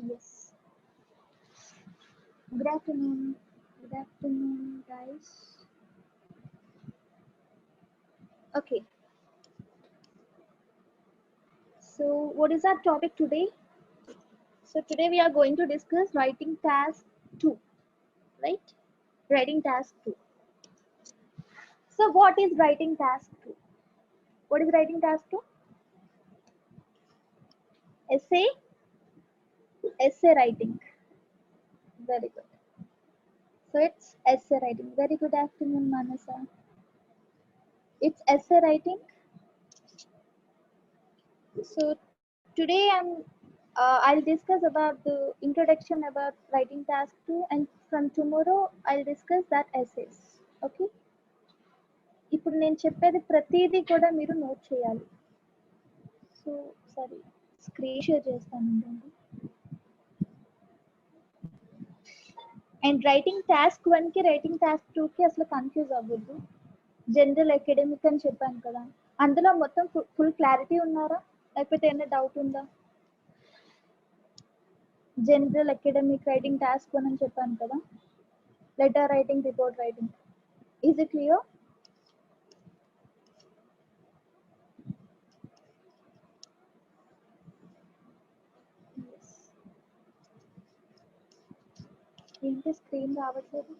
Yes. Good afternoon. Good afternoon, guys. Okay. So, what is our topic today? So, today we are going to discuss writing task 2, right? Writing task 2. So, what is writing task 2? What is writing task 2? Essay? Essay writing. Very good. So, it's essay writing. Very good afternoon, Manasa. It's essay writing. So, today I'll discuss about the introduction about writing task 2, and from tomorrow I'll discuss that essays. Okay. ఇప్పుడు నేను చెప్పేది ప్రతిదీ కూడా మీరు note చేయాలి. So sorry screen share చేస్తానండి. And writing task 1కి writing task 2కి అసలు కన్ఫ్యూజ్ అవ్వద్దు. జనరల్ అకాడమిక్ అని చెప్పాను కదా, అందులో మొత్తం ఫుల్ క్లారిటీ ఉన్నారా, లేకపోతే ఏమైనా డౌట్ ఉందా? జనరల్ అకాడమిక్ రైటింగ్ టాస్క్ 1 అని చెప్పాను కదా, letter writing, report writing. Is it clear? ఏంటి స్క్రీన్ రావట్లేదు?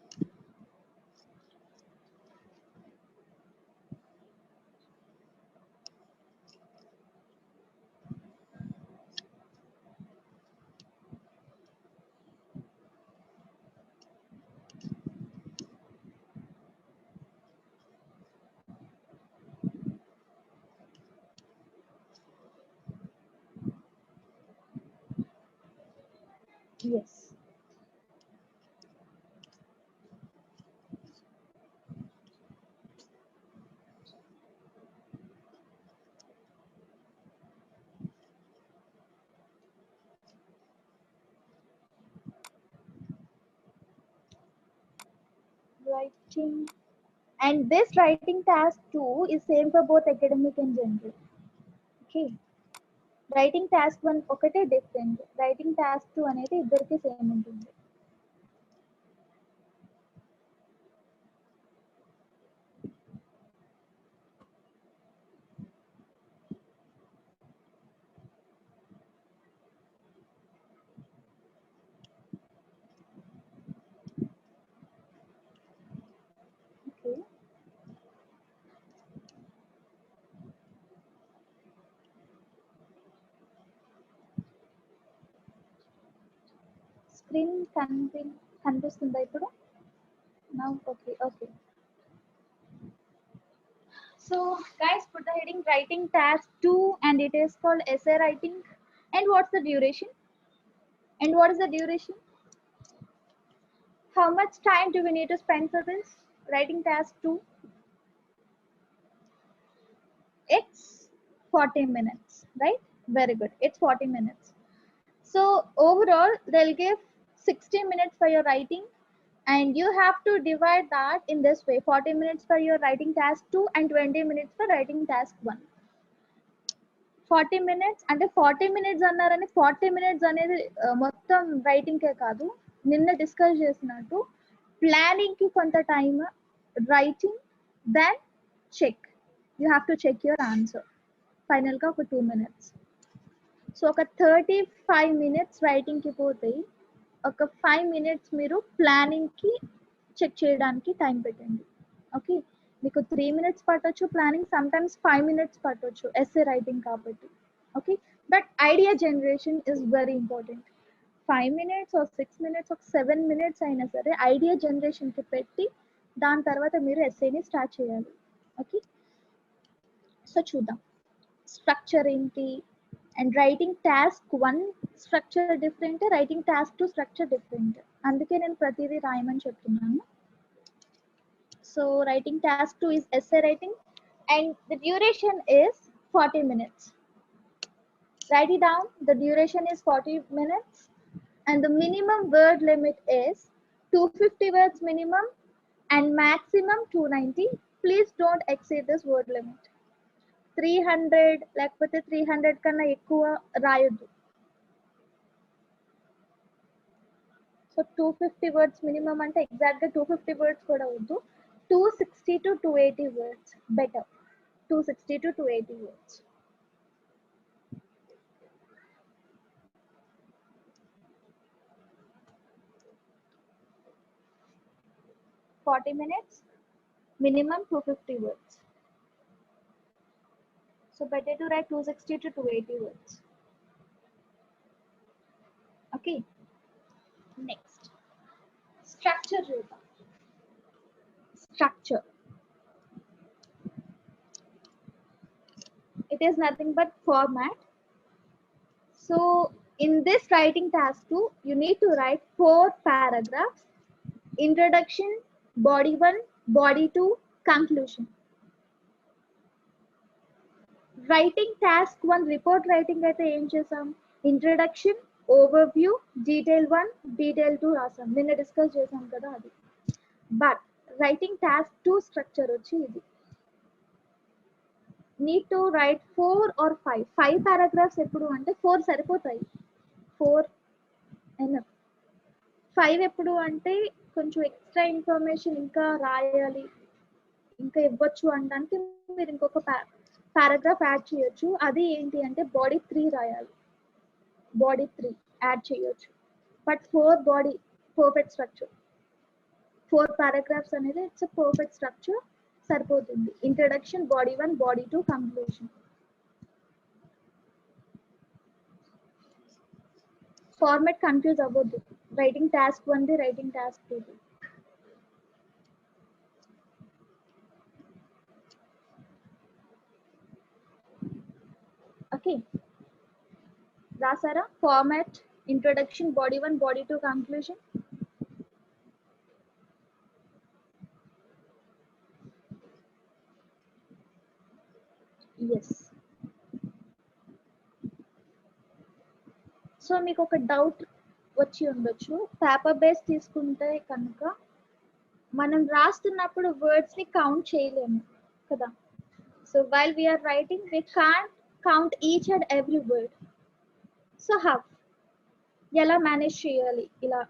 Yes. Writing. And this writing task 2 is same for both academic and general. Okay. Writing task 1 ఒకటే డిఫరెంట్, రైటింగ్ టాస్క్ 2 అనేది ఇద్దరికి same ఉంటుంది. Okay. Screen కనిపిస్తుందా ఇప్పుడు? Now okay. Okay. So guys, put the heading writing task 2 and it is called essay writing. And what's the duration? And what is the duration? How much time do we need to spend for this writing task 2? It's 40 minutes, right? Very good. It's 40 minutes. So overall, they'll give 60 minutes for your writing, and you have to divide that in this way: 40 minutes for your writing task 2 and 20 minutes for writing task 1. 40 minutes అంటే 40 minutes అన్నారని 40 minutes అనేది మొత్తం రైటింగ్కే కాదు, నిన్న discuss చేసినట్టు ప్లానింగ్కి కొంత time, writing, then check, you have to check your answer, ఫైనల్గా ఒక 2 minutes. సో ఒక 35 minutes రైటింగ్కి పోతాయి, ఒక 5 minutes మీరు ప్లానింగ్కి చెక్ చేయడానికి టైం పెట్టండి. ఓకే. మీకు 3 minutes పట్టొచ్చు ప్లానింగ్, సమ్ టైమ్స్ 5 minutes పట్టొచ్చు ఎస్ఏ రైటింగ్ కాబట్టి. Okay. But idea generation is very important. 5 minutes or 6 minutes or 7 minutes అయినా సరే ఐడియా జనరేషన్కి పెట్టి దాని తర్వాత మీరు ఎస్ఏని స్టార్ట్ చేయాలి. ఓకే. సో చూద్దాం స్ట్రక్చర్ ఏంటి. And writing task 1 structure different, writing task 2 structure different. అందుకే నేను ప్రతిదీ రాయమని చెప్తున్నాను. So writing task 2 is essay writing and the duration is 40 minutes. Write it down. The duration is 40 minutes and the minimum word limit is 250 words minimum and maximum 290. Please don't exceed this word limit. 300 లేకపోతే 300 కన్నా ఎక్కువ రాయొద్దు. So 250 words minimum అంటే ఎగ్జాక్ట్గా 250 words కూడా వద్దు, 260 to 280 words better. 260 to 280 words. $40 minutes, minimum 250 words. So better to write 260 to 280 words. Okay. Next, structure. Structure. It is nothing but format. So in this writing task 2, you need to write 4 paragraphs: introduction, body 1, body 2, conclusion. Writing task 1 report writing అయితే ఏం చేసాం? Introduction, overview, detail 1, detail 2 రాసాం. నిన్న discuss చేసాం కదా అది. But writing task 2 structure వచ్చి ఇది. Need to right 4 or 5 paragraphs. ఎప్పుడు అంటే 4 సరిపోతాయి, 4 ఎనఫ్. 5 ఎప్పుడు అంటే కొంచెం ఎక్స్ట్రా ఇన్ఫర్మేషన్ ఇంకా రాయాలి, ఇంకా ఇవ్వచ్చు అనడానికి మీరు ఇంకొక పారాగ్రాఫ్ యాడ్ చేయొచ్చు. అది ఏంటి అంటే బాడీ 3 రాయాలి, బాడీ 3 యాడ్ చేయొచ్చు. But 4 body perfect structure, 4 paragraphs అనేది ఇట్స్ పర్ఫెక్ట్ స్ట్రక్చర్ సరిపోతుంది. Introduction, body 1, body 2, conclusion. Format confuse అవ్వద్దు. రైటింగ్ టాస్క్ 1ది, రైటింగ్ టాస్క్ 2ది. ఓకే, రాసారా? Format, introduction, body 1, body 2, conclusion. Yes. So మీకు ఒక డౌట్ వచ్చి ఉండొచ్చు, పేపర్ బేస్ తీసుకుంటే కనుక మనం రాస్తున్నప్పుడు వర్డ్స్ ని కౌంట్ చేయలేము కదా. So while we are writing we can't count each and every word. So how, ఎలా మేనేజ్ చేయాలి? ఇలా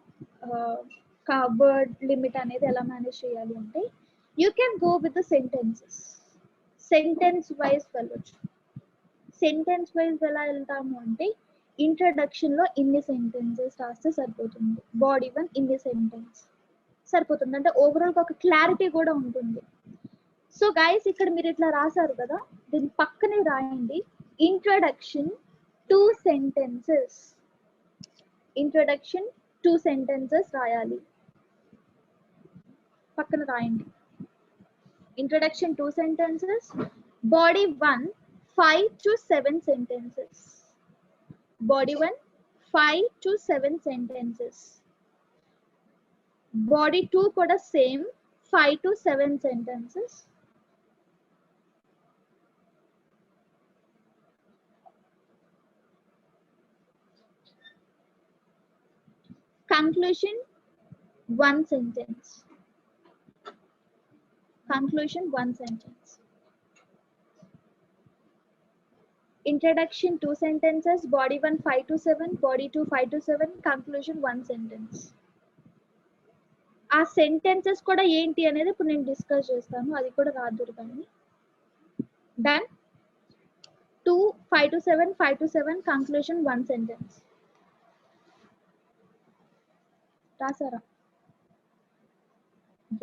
వర్డ్ లిమిట్ అనేది ఎలా మేనేజ్ చేయాలి అంటే, you can go with the sentences. Sentence wise వెళ్ళొచ్చు. సెంటెన్స్ వైజ్ ఎలా వెళ్తాము అంటే, ఇంట్రడక్షన్ లో ఇన్ని సెంటెన్సెస్ రాస్తే సరిపోతుంది, బాడీ 1 ఇన్ని సెంటెన్స్ సరిపోతుంది. అంటే ఓవరాల్ ఒక క్లారిటీ కూడా ఉంటుంది. సో గైస్, ఇక్కడ మీరు ఇట్లా రాశారు కదా, దీని పక్కనే రాయండి ఇంట్రడక్షన్ 2 sentences. ఇంట్రడక్షన్ 2 sentences రాయాలి, పక్కన రాయండి. Introduction 2 sentences, body 1 5 to 7 sentences. Body 1 5 to 7 sentences. Body 2 kuda same 5 to 7 sentences. Conclusion 1 sentence. Conclusion 1 sentence. Introduction 2 sentences, body 1 5 to 7, body 2 5 to 7, conclusion 1 sentence. ఆ సెంటెన్సెస్ కూడా ఏంటి అనేది ఇప్పుడు నేను డిస్కస్ చేస్తాను, అది కూడా రాదురు కానీ. Done. 2 5 to 7, 5 to 7, conclusion 1 sentence. రాసారా?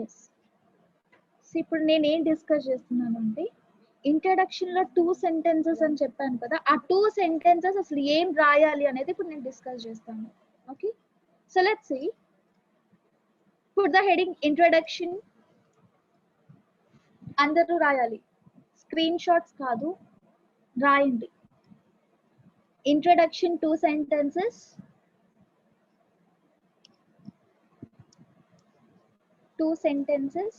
Yes. So ఇప్పుడు నేను ఏం డిస్కస్ చేస్తున్నాను అంటే, ఇంట్రడక్షన్ లో 2 sentences అని చెప్పాను కదా, ఆ 2 sentences అసలు ఏం రాయాలి అనేది ఇప్పుడు నేను డిస్కస్ చేస్తాను. Okay, so let's see. Put the heading introduction. అందరూ రాయాలి, స్క్రీన్ షాట్స్ కాదు, రాయండి. Introduction 2 sentences. 2 sentences.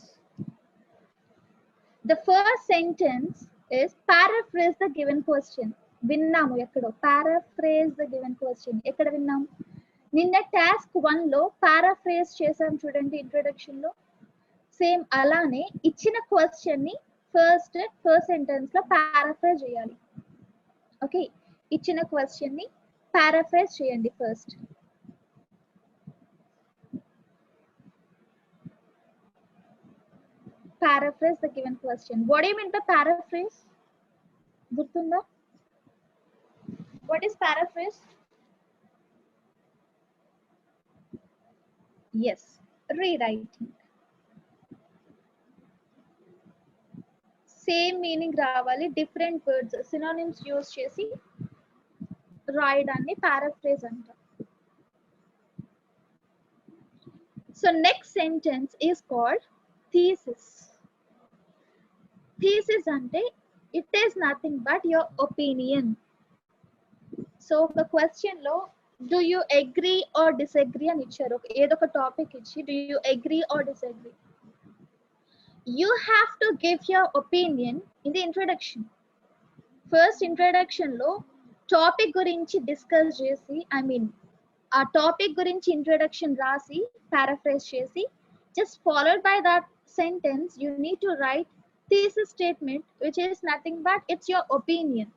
The first sentence is paraphrase the given question. విన్నాము ఎక్కడో paraphrase the given question. ఎక్కడ విన్నాము? నిన్న టాస్క్ 1 లో paraphrase చేసాం చూడండి ఇంట్రడక్షన్ లో. సేమ్ అలానే ఇచ్చిన క్వశ్చన్ ని ఫస్ట్ సెంటెన్స్ లో paraphrase చేయాలి. ఓకే, ఇచ్చిన క్వశ్చన్ ని paraphrase చేయండి first. paraphrase the given question. What do you mean by paraphrase? Gurtunda? What is paraphrase? Yes, rewriting. Same meaning రావాలి, different words synonyms use చేసి రాయడాన్ని paraphrase అంటారు. So next sentence is called thesis. Thesis అంటే it is nothing but your opinion. So the question లో do you agree or disagree అని ఇచ్చారు. ఏదో ఒక topic ఇచ్చి do you agree or disagree? You have to give your opinion in the introduction. First introduction లో topic గురించి discuss చేసి ఆ టాపిక్ గురించి ఇంట్రొడక్షన్ రాసి paraphrase చేసి just followed by that sentence you need to write thesis statement which is nothing but it's your opinion.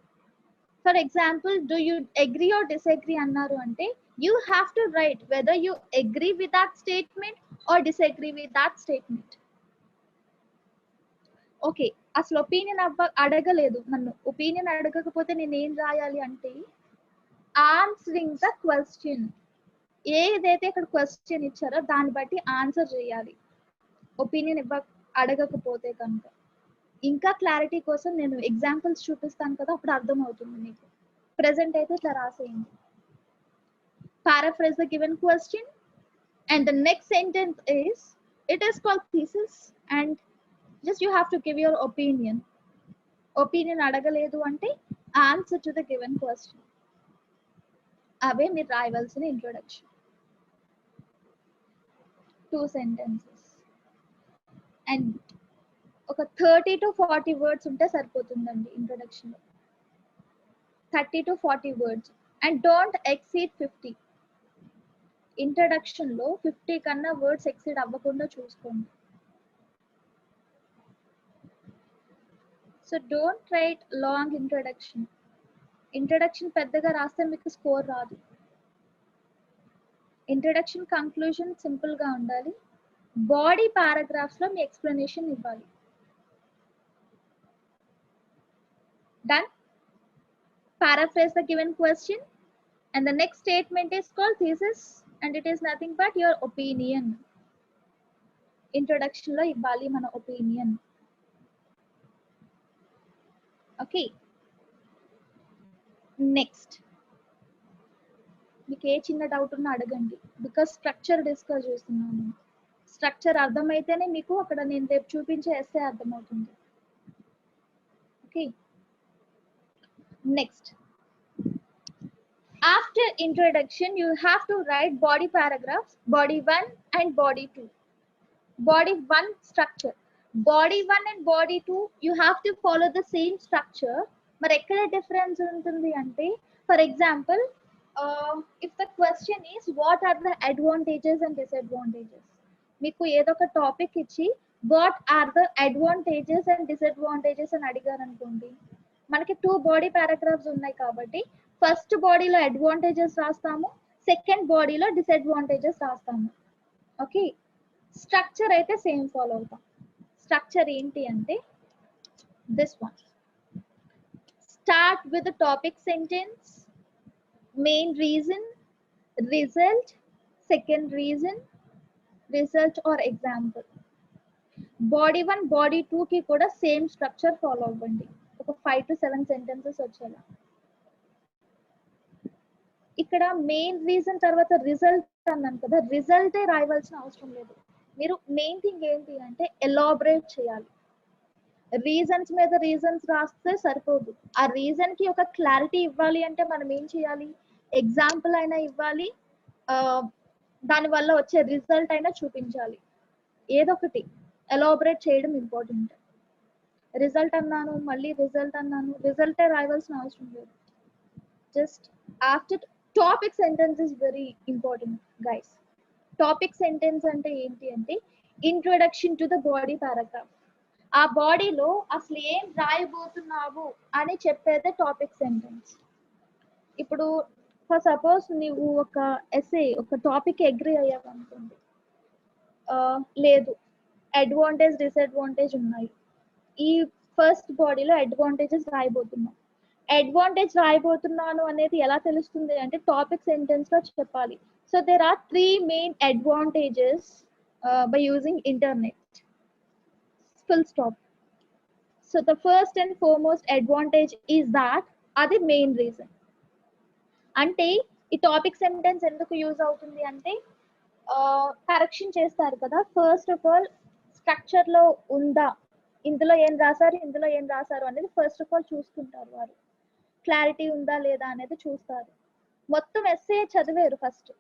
For example, do you agree or disagree annaru ante you have to write whether you agree with that statement or disagree with that statement. Okay, అసలు opinion అడగలేదు నన్ను. Opinion అడగకపోతే నేను ఏం రాయాలి అంటే answering the question. ఏదైతే ఇక్కడ క్వశ్చన్ ఇచ్చారో దాన్ని బట్టి ఆన్సర్ చేయాలి. ఒపీనియన్ అడగకపోతే కనుక. ఇంకా క్లారిటీ కోసం నేను ఎగ్జాంపుల్స్ చూపిస్తాను కదా, అప్పుడు అర్థమవుతుంది మీకు. ప్రెసెంట్ అయితే ఇట్లా రాసేయండి. Paraphrase the given question and the next sentence is it is called thesis and just you have to give your opinion. Opinion అడగలేదు అంటే answer to the given question. అవే మీరు రాయవలసిన ఇంట్రొడక్షన్. 2 sentences and ఒక 30 to 40 words ఉంటే సరిపోతుందండి introduction లో. 30 to 40 words and don't exceed 50. Introduction లో 50 కన్నా words exceed అవ్వకుండా చూసుకోండి. So don't write long introduction. Introduction పెద్దగా రాస్తే మీకు స్కోర్ రాదు. ఇంట్రొడక్షన్ కంక్లూజన్ సింపుల్ గా ఉండాలి. బాడీ పారాగ్రాఫ్స్ లో మీ ఎక్స్ప్లెనేషన్ ఇవ్వాలి. Done? Paraphrase the given question and the next statement is called thesis and it is nothing but your opinion. Introduction lo ibbali mana opinion. Okay. Next. మీకు ఏ చిన్న doubt ఉన్నా అడగండి, because structure discuss చేస్తున్నాను. Structure అర్థమైతేనే మీకు అక్కడ నేను రేపు చూపించే ఎస్సే అర్థమవుతుంది. Okay. Next, after introduction you have to write body paragraphs, body 1 and body 2. Body 1 structure, body 1 and body 2 you have to follow the same structure. మరి ఎక్కడ డిఫరెన్స్ ఉంటుంది అంటే, for example, if the question is what are the advantages and disadvantages, మీకు ఏదో ఒక topic ఇచ్చి what are the advantages and disadvantages అని అడిగారు అనుకోండి, మనకి 2 బాడీ పారాగ్రాఫ్స్ ఉన్నాయి కాబట్టి ఫస్ట్ బాడీలో అడ్వాంటేజెస్ రాస్తాము, సెకండ్ బాడీలో డిసడ్వాంటేజెస్ రాస్తాము. ఓకే. స్ట్రక్చర్ అయితే సేమ్ ఫాలో అవుతాం. స్ట్రక్చర్ ఏంటి అంటే this one. Start with topic sentence, main reason, result, second reason, result or example. Body 1 body 2 కి కూడా సేమ్ స్ట్రక్చర్ ఫాలో అవ్వండి. ఒక 5 to 7 సెంటెన్సెస్ వచ్చేలా. ఇక్కడ మెయిన్ రీజన్ తర్వాత రిజల్ట్ అన్నాను కదా, రిజల్టే రాయవలసిన అవసరం లేదు. మీరు మెయిన్ థింగ్ ఏంటి అంటే ఎలాబరేట్ చేయాలి. రీజన్స్ మీద రీజన్స్ రాస్తే సరిపోదు. ఆ రీజన్ కి ఒక క్లారిటీ ఇవ్వాలి అంటే మనం ఏం చేయాలి, ఎగ్జాంపుల్ అయినా ఇవ్వాలి, దాని వల్ల వచ్చే రిజల్ట్ అయినా చూపించాలి. ఏదో ఒకటి ఎలాబరేట్ చేయడం ఇంపార్టెంట్. రిజల్ట్ అన్నాను మళ్ళీ రిజల్ట్ అన్నాను, రిజల్టే రాయవలసిన అవసరం లేదు. Just after topic sentence is very important guys. Topic sentence అంటే ఏంటి అంటే introduction to the body paragraph. ఆ బాడీలో అసలు ఏం రాయబోతున్నావు అని చెప్పేదే టాపిక్ సెంటెన్స్. ఇప్పుడు ఫర్ సపోజ్ నువ్వు ఒక ఎస్సే ఒక టాపిక్ అగ్రీ అయ్యావు అనుకోండి, లేదు అడ్వాంటేజ్ డిసడ్వాంటేజ్ ఉన్నాయి. ఈ ఫస్ట్ బాడీలో అడ్వాంటేజెస్ రాయబోతున్నాం. అడ్వాంటేజ్ రాయబోతున్నాను అనేది ఎలా తెలుస్తుంది అంటే టాపిక్ సెంటెన్స్ లో చెప్పాలి. So there are 3 main advantages by using internet. Full stop. So the first and foremost advantage is that అది మెయిన్ రీజన్. అంటే ఈ టాపిక్ సెంటెన్స్ ఎందుకు యూజ్ అవుతుంది అంటే కరెక్షన్ చేస్తారు కదా, ఫస్ట్ ఆఫ్ ఆల్ స్ట్రక్చర్ లో ఉందా, ఇందులో ఏం రాశారు ఇందులో ఏం రాశారు అనేది ఫస్ట్ ఆఫ్ ఆల్ చూసుకుంటారు వారు. క్లారిటీ ఉందా లేదా అనేది చూస్తారు. మొత్తం ఎస్సే చదివారు ఫస్ట్,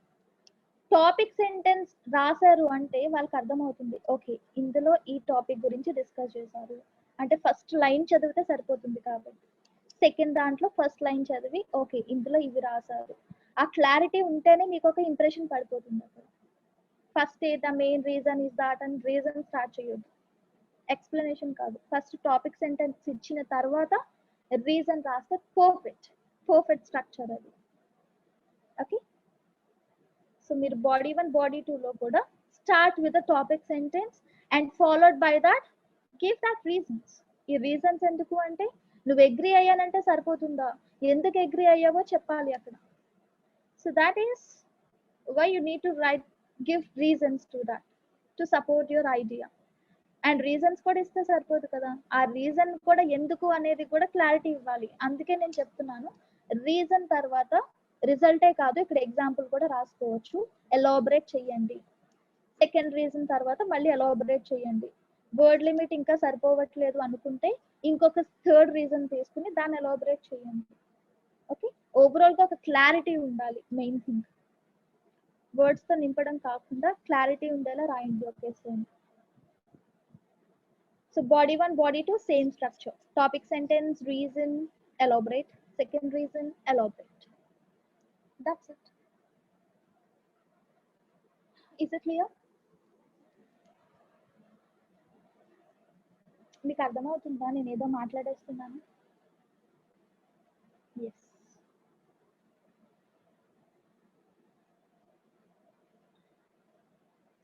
టాపిక్ సెంటెన్స్ రాశారు అంటే వాళ్ళకి అర్థమవుతుంది ఓకే ఇందులో ఈ టాపిక్ గురించి డిస్కస్ చేశారు అంటే ఫస్ట్ లైన్ చదివితే సరిపోతుంది. కాబట్టి సెకండ్ దాంట్లో ఫస్ట్ లైన్ చదివి ఓకే ఇందులో ఇవి రాశారు, ఆ క్లారిటీ ఉంటేనే మీకు ఒక ఇంప్రెషన్ పడిపోతుంది. అక్కడ first the main reason is that అని రీజన్ స్టార్ట్ చేయొద్దు, ఎక్స్ప్లెనేషన్ కాదు. ఫస్ట్ టాపిక్ సెంటెన్స్ ఇచ్చిన తర్వాత రీజన్ రాస్తే పర్ఫెక్ట్ స్ట్రక్చర్ అది. ఓకే, సో మీరు బాడీ 1 బాడీ 2 లో కూడా start with topic sentence and followed by that give that reasons. ఈ రీజన్స్ ఎందుకు అంటే నువ్వు అగ్రి అయ్యానంటే సరిపోతుందా, ఎందుకు అగ్రి అయ్యావో చెప్పాలి అక్కడ. So that is why you need to write, give reasons to that to support your idea. And reasons కూడా ఇస్తే సరిపోదు కదా, ఆ రీజన్ కూడా ఎందుకు అనేది కూడా క్లారిటీ ఇవ్వాలి. అందుకే నేను చెప్తున్నాను రీజన్ తర్వాత రిజల్టే కాదు, ఇక్కడ ఎగ్జాంపుల్ కూడా రాసుకోవచ్చు, ఎలాబరేట్ చేయండి. సెకండ్ రీజన్ తర్వాత మళ్ళీ ఎలాబరేట్ చేయండి. వర్డ్ లిమిట్ ఇంకా సరిపోవట్లేదు అనుకుంటే ఇంకొక థర్డ్ రీజన్ తీసుకుని దాన్ని ఎలాబరేట్ చేయండి. ఓకే, ఓవరాల్ గా ఒక క్లారిటీ ఉండాలి, మెయిన్ థింగ్. వర్డ్స్ తో నింపడం కాకుండా క్లారిటీ ఉండేలా రాయండి ఒకేసారి. So body 1 body 2 same structure, topic sentence reason elaborate, second reason elaborate. That's it. Is it clear? మీకు అర్థమవుతుందా నేను ఏదో మాట్లాడేస్తున్నాను? ఎస్.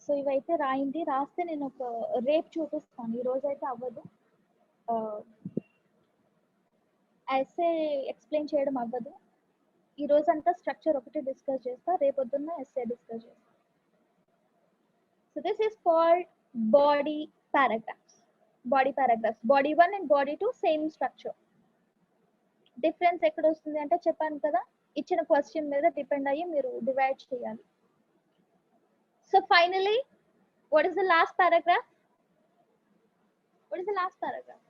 సో ఇవైతే రాయండి, రాస్తే నేను ఒక రేపు చూపిస్తాను, ఈ రోజు అయితే అవ్వదు. ఎస్సే ఎక్స్ప్లెయిన్ చేయడం అవ్వదు, ఈ రోజు అంతా స్ట్రక్చర్ ఒకటి డిస్కస్ చేస్తా, రేపొద్దున్న ఎస్సే డిస్కస్ చేస్తా. So this is called body paragraphs. Body paragraphs, body 1 and body 2 same structure. Difference ఎక్కడ వస్తుంది అంటే చెప్పాను కదా, ఇచ్చిన క్వశ్చన్ మీద డిపెండ్ అయ్యి మీరు డివైడ్ చేయాలి. So finally what is the last paragraph? What is the last paragraph?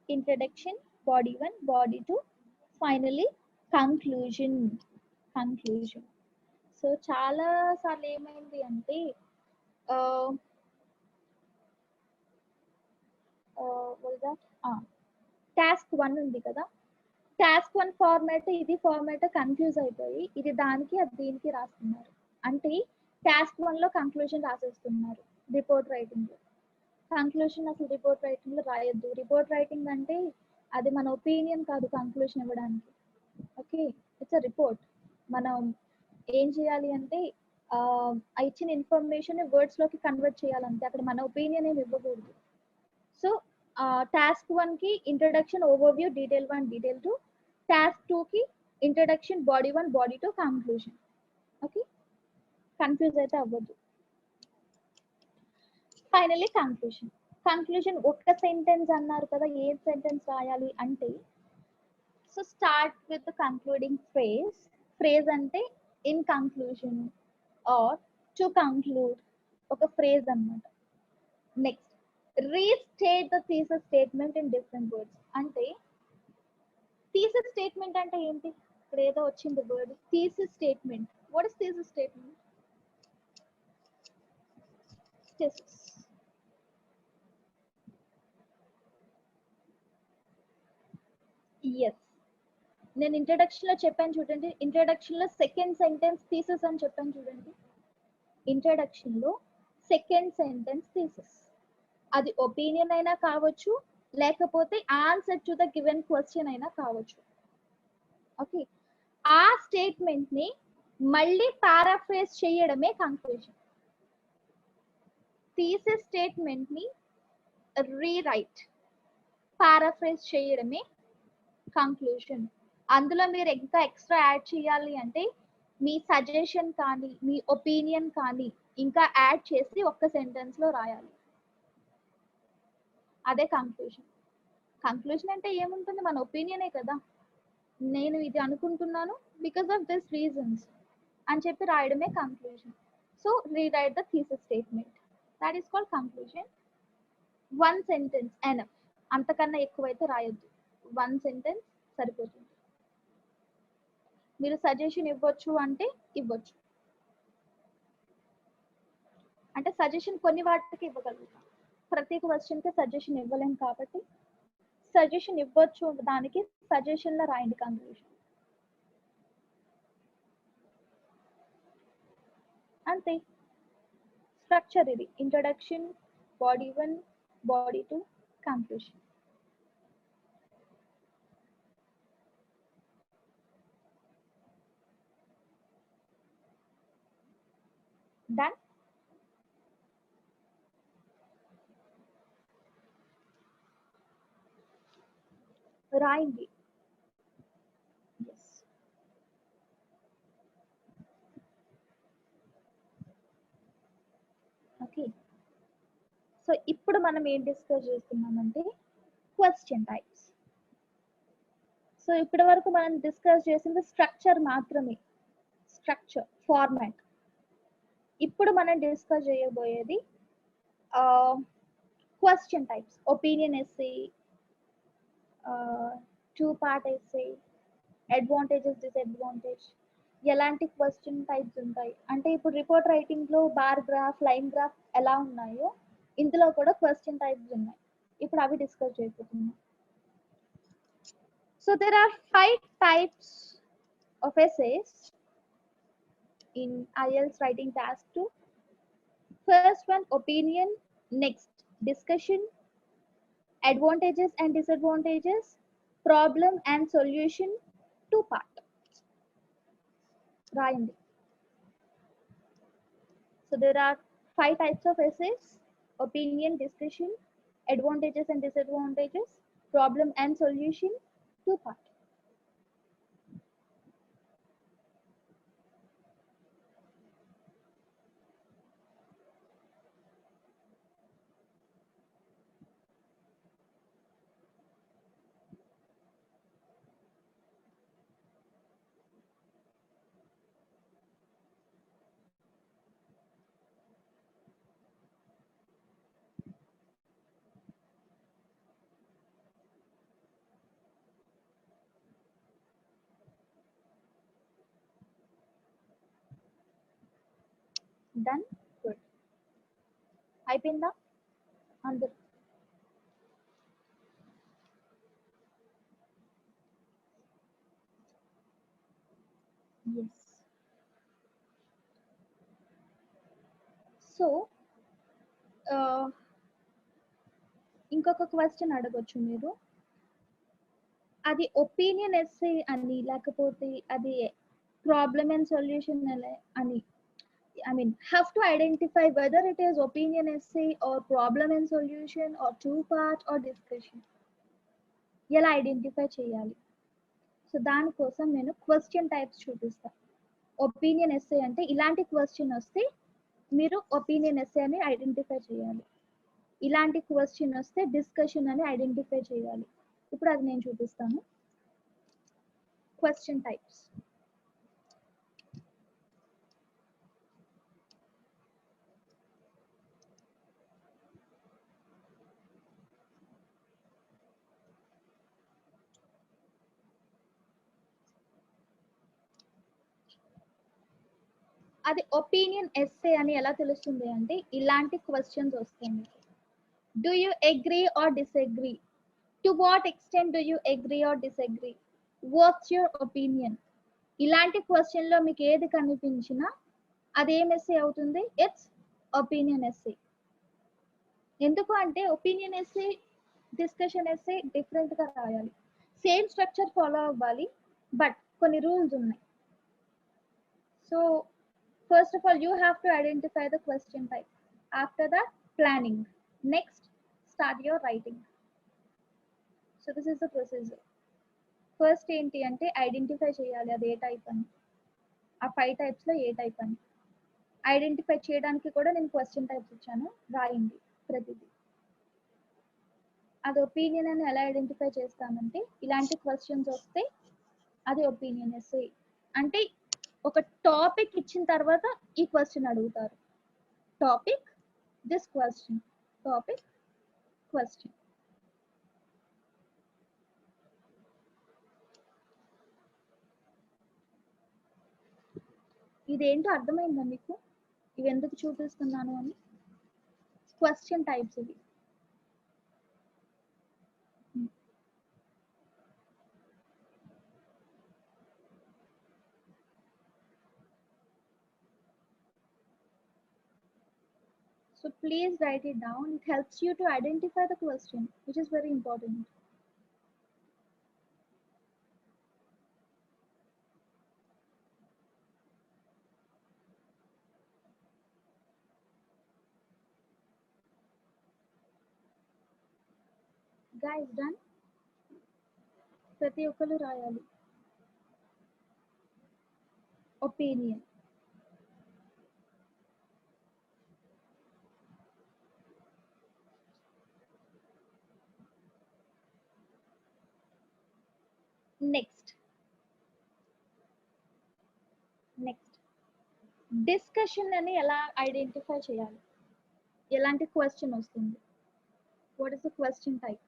Introduction, body 1 body 2, finally conclusion. So చాలా సార్లు ఏమైంది అంటే టాస్క్ 1 ఉంది కదా, టాస్క్ 1 ఫార్మాట్ ఇది ఫార్మాట్ కన్ఫ్యూజ్ అయిపోయి ఇది దానికి అది దీనికి రాస్తున్నారు. అంటే టాస్క్ 1 లో కంక్లూజన్ రాసేస్తున్నారు రిపోర్ట్ రైటింగ్ లో. కంక్లూజన్ అసలు రిపోర్ట్ రైటింగ్ లో రాయొద్దు. రిపోర్ట్ రైటింగ్ అంటే అది మన ఒపీనియన్ కాదు కంక్లూజన్ ఇవ్వడానికి. Okay, it's a report. మనం ఏం చేయాలి అంటే ఇచ్చిన ఇన్ఫర్మేషన్ వర్డ్స్ లోకి కన్వర్ట్ చేయాలంటే అక్కడ మన ఒపీనియన్ ఏమి ఇవ్వకూడదు. సో టాస్క్ 1 కి introduction, overview, detail 1 detail 2, task 2 కి introduction, body 1 body 2, conclusion. Okay, confuse అయితే అవ్వద్దు. ఫైనల్లీ కంక్లూజన్ ఒక్క సెంటెన్స్ అన్నారు కదా, ఏ సెంటెన్స్ రాయాలి అంటే so start with concluding phrase అంటే in conclusion or to conclude ఒక ఫ్రేజ్ అన్నమాట. Next restate the thesis statement in different words. అంటే థీసిస్ స్టేట్మెంట్ అంటే ఏంటి, ఇక్కడ ఏదో వచ్చింది word thesis statement. What is thesis statement? Thesis yes, నేను ఇంట్రడక్షన్ లో చెప్పాను చూడండి, ఇంట్రడక్షన్ లో సెకండ్ సెంటెన్స్ థీసిస్ అని చెప్పాను చూడండి. ఇంట్రడక్షన్ లో సెకండ్ సెంటెన్స్ థీసిస్, అది ఒపీనియన్ అయినా కావచ్చు లేకపోతే answer to the given question అయినా కావచ్చు. ఓకే, ఆ స్టేట్మెంట్ ని మళ్ళీ పారాఫ్రేజ్ చేయడమే కంక్లూజన్. థీసిస్ స్టేట్మెంట్ ని రీరైట్, పారాఫ్రేజ్ చేయడమే కంక్లూజన్. అందులో మీరు ఇంకా ఎక్స్ట్రా యాడ్ చేయాలి అంటే మీ సజెషన్ కానీ మీ ఒపీనియన్ కానీ ఇంకా యాడ్ చేసి ఒక్క సెంటెన్స్ లో రాయాలి. అదే కంక్లూజన్. కంక్లూజన్ అంటే ఏముంటుంది, మన ఒపీనియనే కదా. నేను ఇది అనుకుంటున్నాను బికాస్ ఆఫ్ దిస్ రీజన్స్ అని చెప్పి రాయడమే conclusion. So rewrite the thesis statement, that is called conclusion. One sentence enough, అంతకన్నా ఎక్కువైతే రాయొద్దు. వన్ సెంటెన్స్ సరిపోతుంది. మీరు సజెషన్ ఇవ్వచ్చు అంటే ఇవ్వచ్చు, అంటే సజెషన్ కొన్ని వాటికి ఇవ్వగలుగుతాం, ప్రతి క్వశ్చన్కి సజెషన్ ఇవ్వలేం కాబట్టి సజెషన్ ఇవ్వచ్చు, దానికి సజెషన్ లో రాయండి కంక్లూజన్. అంతే. స్ట్రక్చర్ ఇది: introduction, body 1, body 2, conclusion. Done. రాయండి. ఓకే. సో ఇప్పుడు మనం ఏం డిస్కస్ చేస్తున్నామంటే క్వశ్చన్ టైప్స్. సో ఇప్పటి వరకు మనం డిస్కస్ చేసింది స్ట్రక్చర్ మాత్రమే, స్ట్రక్చర్, ఫార్మాట్. ఇప్పుడు మనం డిస్కస్ చేయబోయేది question types. Opinion essay, two part essay, advantages, disadvantage, ఎలాంటి క్వశ్చన్ టైప్స్ ఉంటాయి అంటే ఇప్పుడు రిపోర్ట్ రైటింగ్ లో బార్ గ్రాఫ్, లైన్ గ్రాఫ్ ఎలా ఉన్నాయో ఇందులో కూడా క్వశ్చన్ టైప్స్ ఉన్నాయి. ఇప్పుడు అవి డిస్కస్ చేయబోతున్నాం. So there are 5 types of essays in IELTS writing task 2. First one, opinion. Next, discussion, advantages and disadvantages, problem and solution, 2 part. రాయండి. So there are 5 types of essays: opinion, discussion, advantages and disadvantages, problem and solution, 2 part. Done? Good. అయిపోయిందా అందరు? Yes. So ఇంకొక question అడగొచ్చు మీరు, అది opinion essay అని లేకపోతే అది ప్రాబ్లమ్ అండ్ సొల్యూషన్ అని, I mean, have to identify whether it is opinion essay or problem and solution or 2 part or discussion. ఎలా ఐడెంటిఫై చేయాలి? సో దానికోసం నేను క్వశ్చన్ టైప్స్ చూపిస్తాను. ఒపీనియన్ ఎస్సే అంటే ఇలాంటి క్వశ్చన్ వస్తే మీరు ఒపీనియన్ ఎస్సే అని ఐడెంటిఫై చేయాలి, ఇలాంటి క్వశ్చన్ వస్తే డిస్కషన్ అని ఐడెంటిఫై చేయాలి. ఇప్పుడు అది నేను చూపిస్తాను. Question types. అది ఒపీనియన్ ఎస్సే అని ఎలా తెలుస్తుంది అంటే ఇలాంటి క్వశ్చన్స్ వస్తాయి. Do you agree or disagree? To what extent do you agree or disagree? What's your opinion? ఇలాంటి క్వశ్చన్ లో మీకు ఏది కనిపించినా అది ఏం ఎస్సే అవుతుంది? It's opinion essay. ఎందుకు అంటే opinion essay, discussion essay different గా రాయాలి. సేమ్ స్ట్రక్చర్ ఫాలో అవ్వాలి, బట్ కొన్ని రూల్స్ ఉన్నాయి. So first of all, you have to identify the question type. After that, planning. Next, start your writing. So this is the procedure. First ఏంటి అంటే identify చేయాలి అది ఏ టైప్ అని. ఆ 5 టైప్స్లో ఏ టైప్ అని ఐడెంటిఫై చేయడానికి కూడా నేను క్వశ్చన్ టైప్స్ ఇచ్చాను, రాయండి ప్రతిదీ. అది ఒపీనియన్ అని ఎలా ఐడెంటిఫై చేస్తామంటే ఇలాంటి క్వశ్చన్స్ వస్తే అది ఒపీనియన్ ఎస్సే. అంటే ఒక టాపిక్ ఇచ్చిన తర్వాత ఈ క్వశ్చన్ అడుగుతారు. Topic, this question, topic, question. ఇదేంటో అర్థమైందా మీకు? ఇవి ఎందుకు చూపిస్తున్నాను అని? క్వశ్చన్ టైప్స్ ఇవి. So please write it down. It helps you to identify the question, which is very important. Guys, done? ప్రతి ఒక్కరు రాయాలి. ఒపీనియన్. నెక్స్ట్ డిస్కషన్ అని ఎలా ఐడెంటిఫై చేయాలి? ఎలాంటి క్వశ్చన్ వస్తుంది? What is the question type?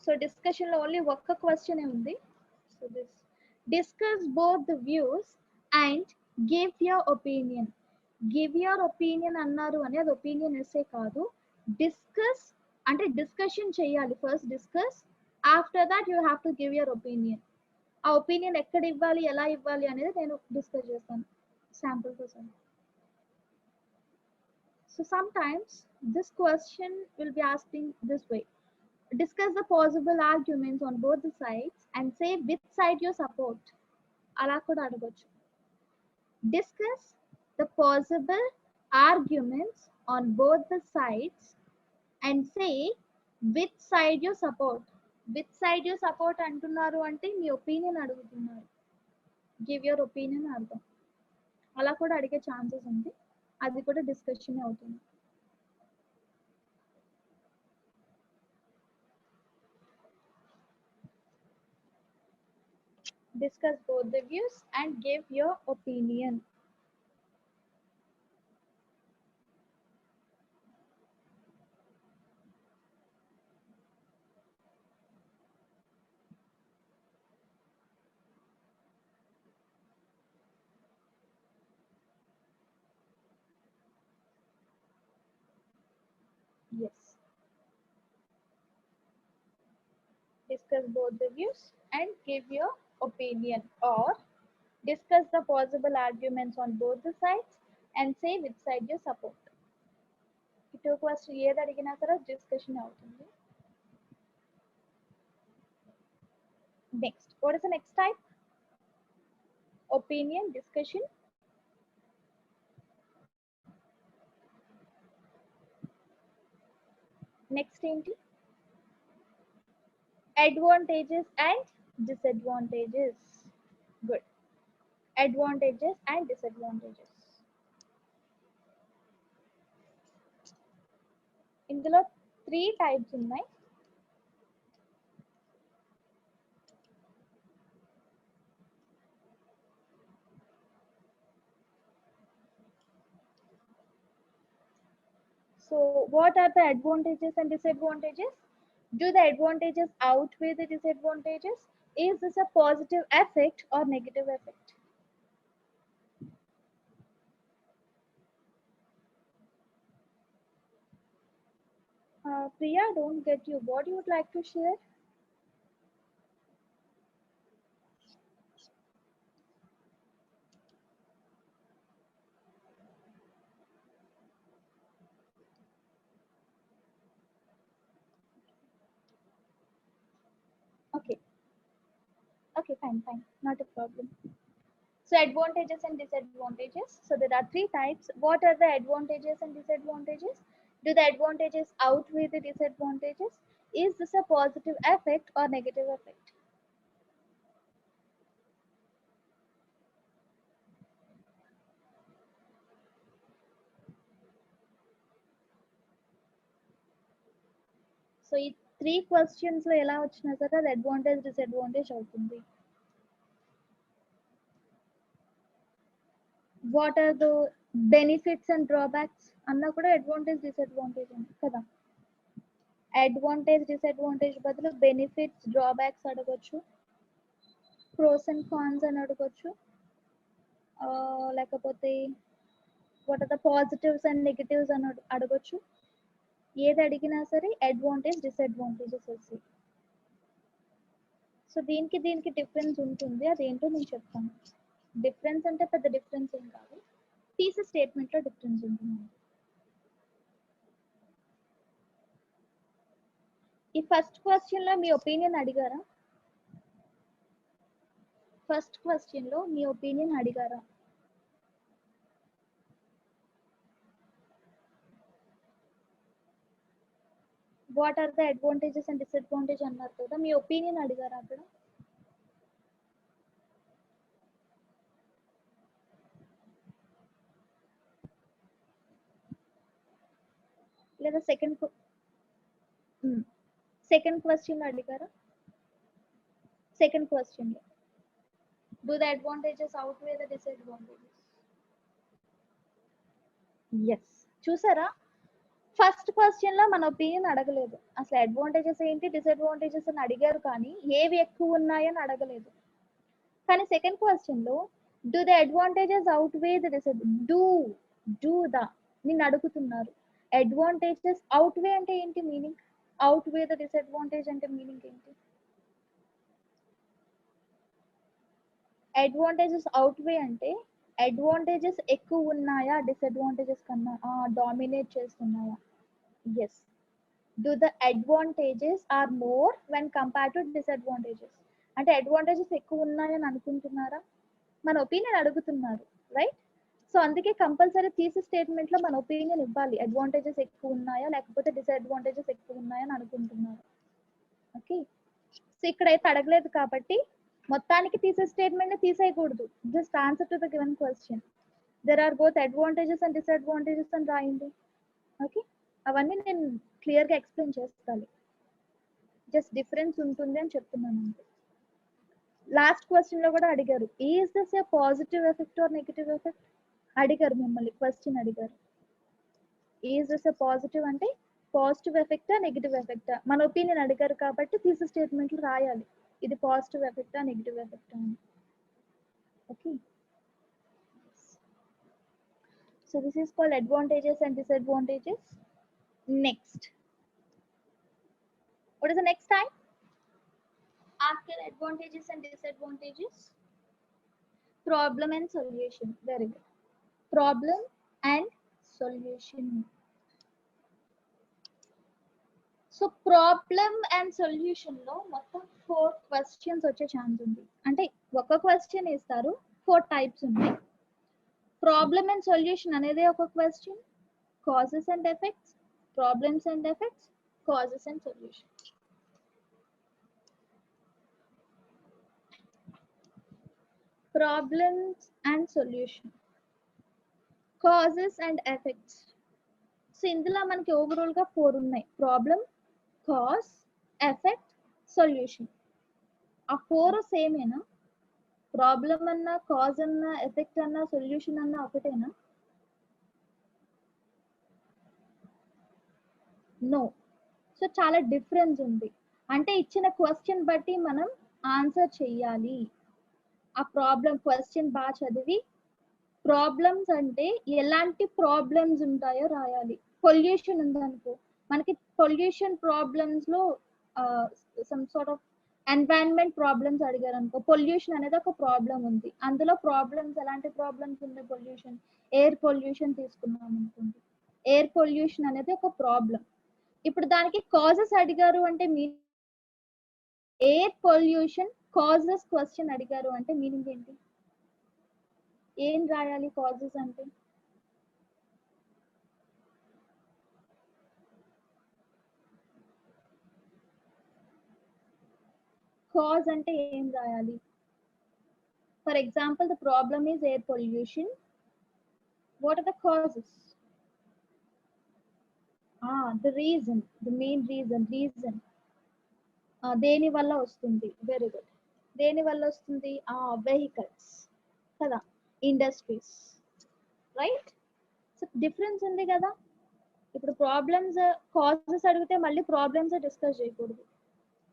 So discussion లో ఓన్లీ ఒక్క క్వశ్చన్ ఉంది. So this discuss both the views and give your opinion. Give your opinion అన్నారు అని అది ఒపీనియన్ ఎస్సే కాదు. డిస్కస్ అంటే డిస్కషన్ చేయాలి. First discuss, after that you have to give your opinion. ఆ ఒపీనియన్ ఎక్కడ ఇవ్వాలి, ఎలా ఇవ్వాలి అనేది నేను డిస్కస్ చేస్తాను శాంపుల్ కోసం. So sometimes this question will be asking this way. Discuss the possible arguments on both the sides and say which side you support. అలా కూడా అడగొచ్చు. Discuss the possible arguments on both the sides and say which side you support. Which side you support అంటున్నారు అంటే మీ opinion అడుగుతున్నారు. Give your opinion అర్థం. అలా కూడా అడిగే ఛాన్సెస్ ఉంది. అది కూడా డిస్కషన్ అవుతుంది. Discuss both the views and give your opinion. Yes. Discuss both the views and give your opinion, or discuss the possible arguments on both the sides and say which side you support. ఇటు question ఏది అడిగినా సరే discussion అవుతుంది. Next, what is the next type? Opinion, discussion. Next ఏంటి? Advantages and disadvantages. Good. Advantages and disadvantages. ఇందులో 3 types ఉన్నాయి. So what are the advantages and disadvantages? Do the advantages outweigh the disadvantages? Is this a positive effect or negative effect? Priya, don't get you. What you would like to share? Okay, fine, not a problem. So advantages and disadvantages. So there are three types. What are the advantages and disadvantages? Do the advantages outweigh the disadvantages? Is this a positive effect or negative effect? So ఈ three questions లో ఎలా వచ్చినా సరే అది advantage disadvantage అవుతుంది. What are the benefits and drawbacks అన్నా కూడా advantage disadvantage అని కదా. అడ్వాంటేజ్ డిసడ్వాంటేజ్ బదులు బెనిఫిట్స్ డ్రాబ్యాక్స్ అడగొచ్చు, ప్రోస్ అండ్ కాన్స్ అని అడగొచ్చు, లేకపోతే what are the positives and negatives అని అడగొచ్చు. ఏది అడిగినా సరే అడ్వాంటేజ్ డిసడ్వాంటేజెస్ వస్తాయి. సో దీనికి డిఫరెన్స్ ఉంటుంది, అదేంటో నేను చెప్తాను. డిఫరెన్స్ అంటే పెద్ద డిఫరెన్స్ ఏం కాదు, థీసిస్ స్టేట్మెంట్ లో డిఫరెన్స్ ఉంటుంది. ఈ ఫస్ట్ క్వశ్చన్ లో మీ ఒపీనియన్ అడిగారా? ఫస్ట్ క్వశ్చన్ లో మీ ఒపీనియన్ అడిగారా? What are the advantages and disadvantage అన్నారు కదా, మీ ఒపీనియన్ అడిగారా అక్కడ? లేదా సెకండ్ క్వశ్చన్ అడిగారా? సెకండ్ క్వశ్చన్ లో do the advantages outweigh the disadvantages? yes. చూసారా, ఫస్ట్ క్వశ్చన్ లో మన ఒపీనియన్ అడగలేదు, అసలు అడ్వాంటేజెస్ ఏంటి డిసడ్వాంటేజెస్ అని అడిగారు కానీ ఏవి ఎక్కువ ఉన్నాయని అడగలేదు. కానీ సెకండ్ క్వశ్చన్ లో do the advantages outweigh the do the నిన్ను అడుగుతున్నారు. అడ్వాంటేజెస్ అవుట్వే అంటే ఏంటి మీనింగ్? అవుట్వే ద డిసడ్వాంటేజ్ అంటే మీనింగ్ ఏంటి? అడ్వాంటేజెస్ అవుట్వే అంటే అడ్వాంటేజెస్ ఎక్కువ ఉన్నాయా డిసడ్వాంటేజెస్ కన్నా డామినేట్ చేస్తున్నాయా? Yes. Do the advantages are more when compare to disadvantages అంటే అడ్వాంటేజెస్ ఎక్కువ ఉన్నాయని అనుకుంటున్నారా? మన ఒపీనియన్ అడుగుతున్నారు, రైట్? సో అందుకే కంపల్సరీ థీసిస్ స్టేట్మెంట్ లో మన ఒపీనియన్ ఇవ్వాలి, అడ్వాంటేజెస్ ఎక్కువ ఉన్నాయా లేకపోతే డిసడ్వాంటేజెస్ ఎక్కువ ఉన్నాయా అని అనుకుంటున్నారు. ఓకే, సో ఇక్కడైతే అడగలేదు కాబట్టి మొత్తానికి థీసిస్ స్టేట్మెంట్ ని తీసేయకూడదు, just answer to the given question. There are both advantages and disadvantages అని రాయండి. ఓకే, అవన్నీ నేను క్లియర్ గా ఎక్స్ప్లెయిన్ చేస్తాను, జస్ట్ డిఫరెన్స్ ఉంటుంది అని చెప్తున్నాను అంతే. లాస్ట్ క్వశ్చన్ లో కూడా అడిగారు, is this A positive effect are negative effect అడిగారు, మిమ్మల్ని క్వశ్చన్ అడిగారు. ఈజ్ దిస్ ఏ పాజిటివ్ అంటే పాజిటివ్ ఎఫెక్టా నెగటివ్ ఎఫెక్టా మన ఒపీనియన్ అడిగారు కాబట్టి థీసిస్ స్టేట్మెంట్ లో రాయాలి, ఇది పాజిటివ్ ఎఫెక్టా నెగటివ్ ఎఫెక్టా అని. Okay, so this is called advantages and disadvantages. Next, what is the next type after advantages and disadvantages? Problem and solution. Very good. Problem and solution. So problem and solution లో మొత్తం 4 questions వచ్చే chance ఉంది. అంటే ఒక question ఇస్తారు, 4 types ఉన్నాయి. Problem and solution అనేది ఒక question, causes and effects, problems and effects, causes and solution. Problems and solution, causes and effects. So ఇందులో మనకి ఓవరాల్ గా 4 ఉన్నాయి, ప్రాబ్లమ్, కాజ్, ఎఫెక్ట్, సొల్యూషన్. ఆ 4 సేమేనా? ప్రాబ్లమ్ అన్నా, కాజ్ అన్నా, ఎఫెక్ట్ అన్నా, సొల్యూషన్ అన్నా ఒకటేనా? నో. సో చాలా డిఫరెన్స్ ఉంది. అంటే ఇచ్చిన క్వశ్చన్ బట్టి మనం ఆన్సర్ చెయ్యాలి. ఆ క్వశ్చన్ బాగా చదివి ప్రాబ్లమ్స్ అంటే ఎలాంటి ప్రాబ్లమ్స్ ఉంటాయో రాయాలి. పొల్యూషన్ ఉందనుకో, మనకి పొల్యూషన్ ప్రాబ్లమ్స్ లో some sort of environment problems అడిగారు అనుకో, పొల్యూషన్ అనేది ఒక ప్రాబ్లం ఉంది, అందులో ప్రాబ్లమ్స్ ఎలాంటి ప్రాబ్లమ్స్ ఉన్నాయి? పొల్యూషన్, ఎయిర్ పొల్యూషన్ తీసుకున్నాం అనుకోండి, ఎయిర్ పొల్యూషన్ అనేది ఒక ప్రాబ్లం. ఇప్పుడు దానికి కాజెస్ అడిగారు అంటే మీ ఎయిర్ పొల్యూషన్ కాజెస్ క్వశ్చన్ అడిగారు అంటే మీనింగ్ ఏంటి? ఏం రాయాలి కాజెస్ అంటే? కాజ్ అంటే ఏం రాయాలి? For example the problem is air pollution. What are the causes? The reason, the main reason దేని వల్ల వస్తుంది? Very good. దేని వల్ల వస్తుంది? వెహికల్స్ కదా, ఇండస్ట్రీస్, రైట్? సో డిఫరెన్స్ ఉంది కదా. ఇప్పుడు ప్రాబ్లమ్స్ కాజెస్ అడిగితే మళ్ళీ ప్రాబ్లమ్స్ డిస్కస్ చేయకూడదు.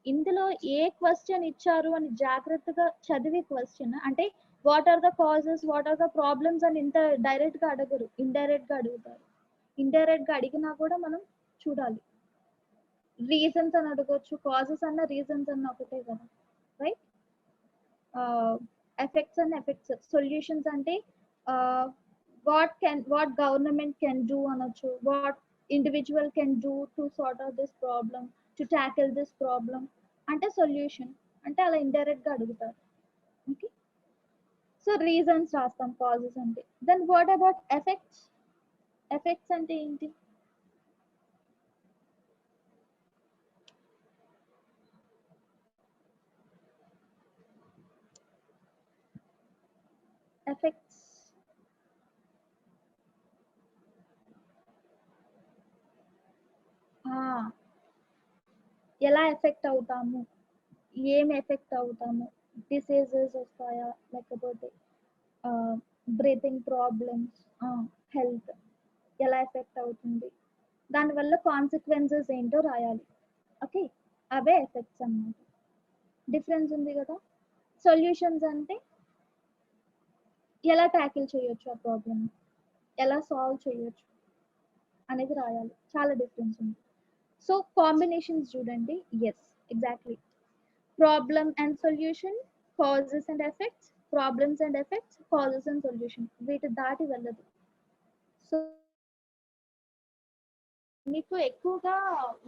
ఇందులో ఏ క్వశ్చన్ ఇచ్చారు అని జాగ్రత్తగా చదివి క్వశ్చన్ అంటే what are the causes, what are the problems అని ఇంత డైరెక్ట్ గా అడగరు, ఇండైరెక్ట్ గా అడుగుతారు. ఇండైరెక్ట్ గా అడిగినా కూడా మనం చూడాలి. రీజన్స్ అని అడగొచ్చు, కాజెస్ అన్న రీజన్స్ అన్న ఒకటే కదా, right? Effects and effects, solutions అంటే వాట్ గవర్నమెంట్ కెన్ డూ అనొచ్చు, what individual can do to sort out this problem, to tackle this problem అంటే సొల్యూషన్. అంటే అలా ఇండైరెక్ట్ గా అడుగుతారు. ఓకే, సో రీజన్స్ రాస్తాం కాజెస్ అంటే. Then what about effects? Effects అంటే ఏంటి? ఎఫెక్ట్స్ ఎలా ఎఫెక్ట్ అవుతాము, ఏం ఎఫెక్ట్ అవుతాము, డిసీజెస్ వస్తాయా, లేకపోతే బ్రీతింగ్ ప్రాబ్లమ్స్, హెల్త్ ఎలా ఎఫెక్ట్ అవుతుంది, దానివల్ల కాన్సిక్వెన్సెస్ ఏంటో రాయాలి. ఓకే, అవే ఎఫెక్ట్స్ అన్నమాట. డిఫరెన్స్ ఉంది కదా. సొల్యూషన్స్ అంటే ఎలా ట్యాకిల్ చేయొచ్చు ఆ ప్రాబ్లమ్, ఎలా సాల్వ్ చేయొచ్చు అనేది రాయాలి. చాలా డిఫరెన్స్ ఉంది. సో కాంబినేషన్స్ చూడండి. Yes, exactly. Problem and solution, causes and effects, problems and effects, causes and solution, వీటి దాటి వెళ్ళదు. సో మీకు ఎక్కువగా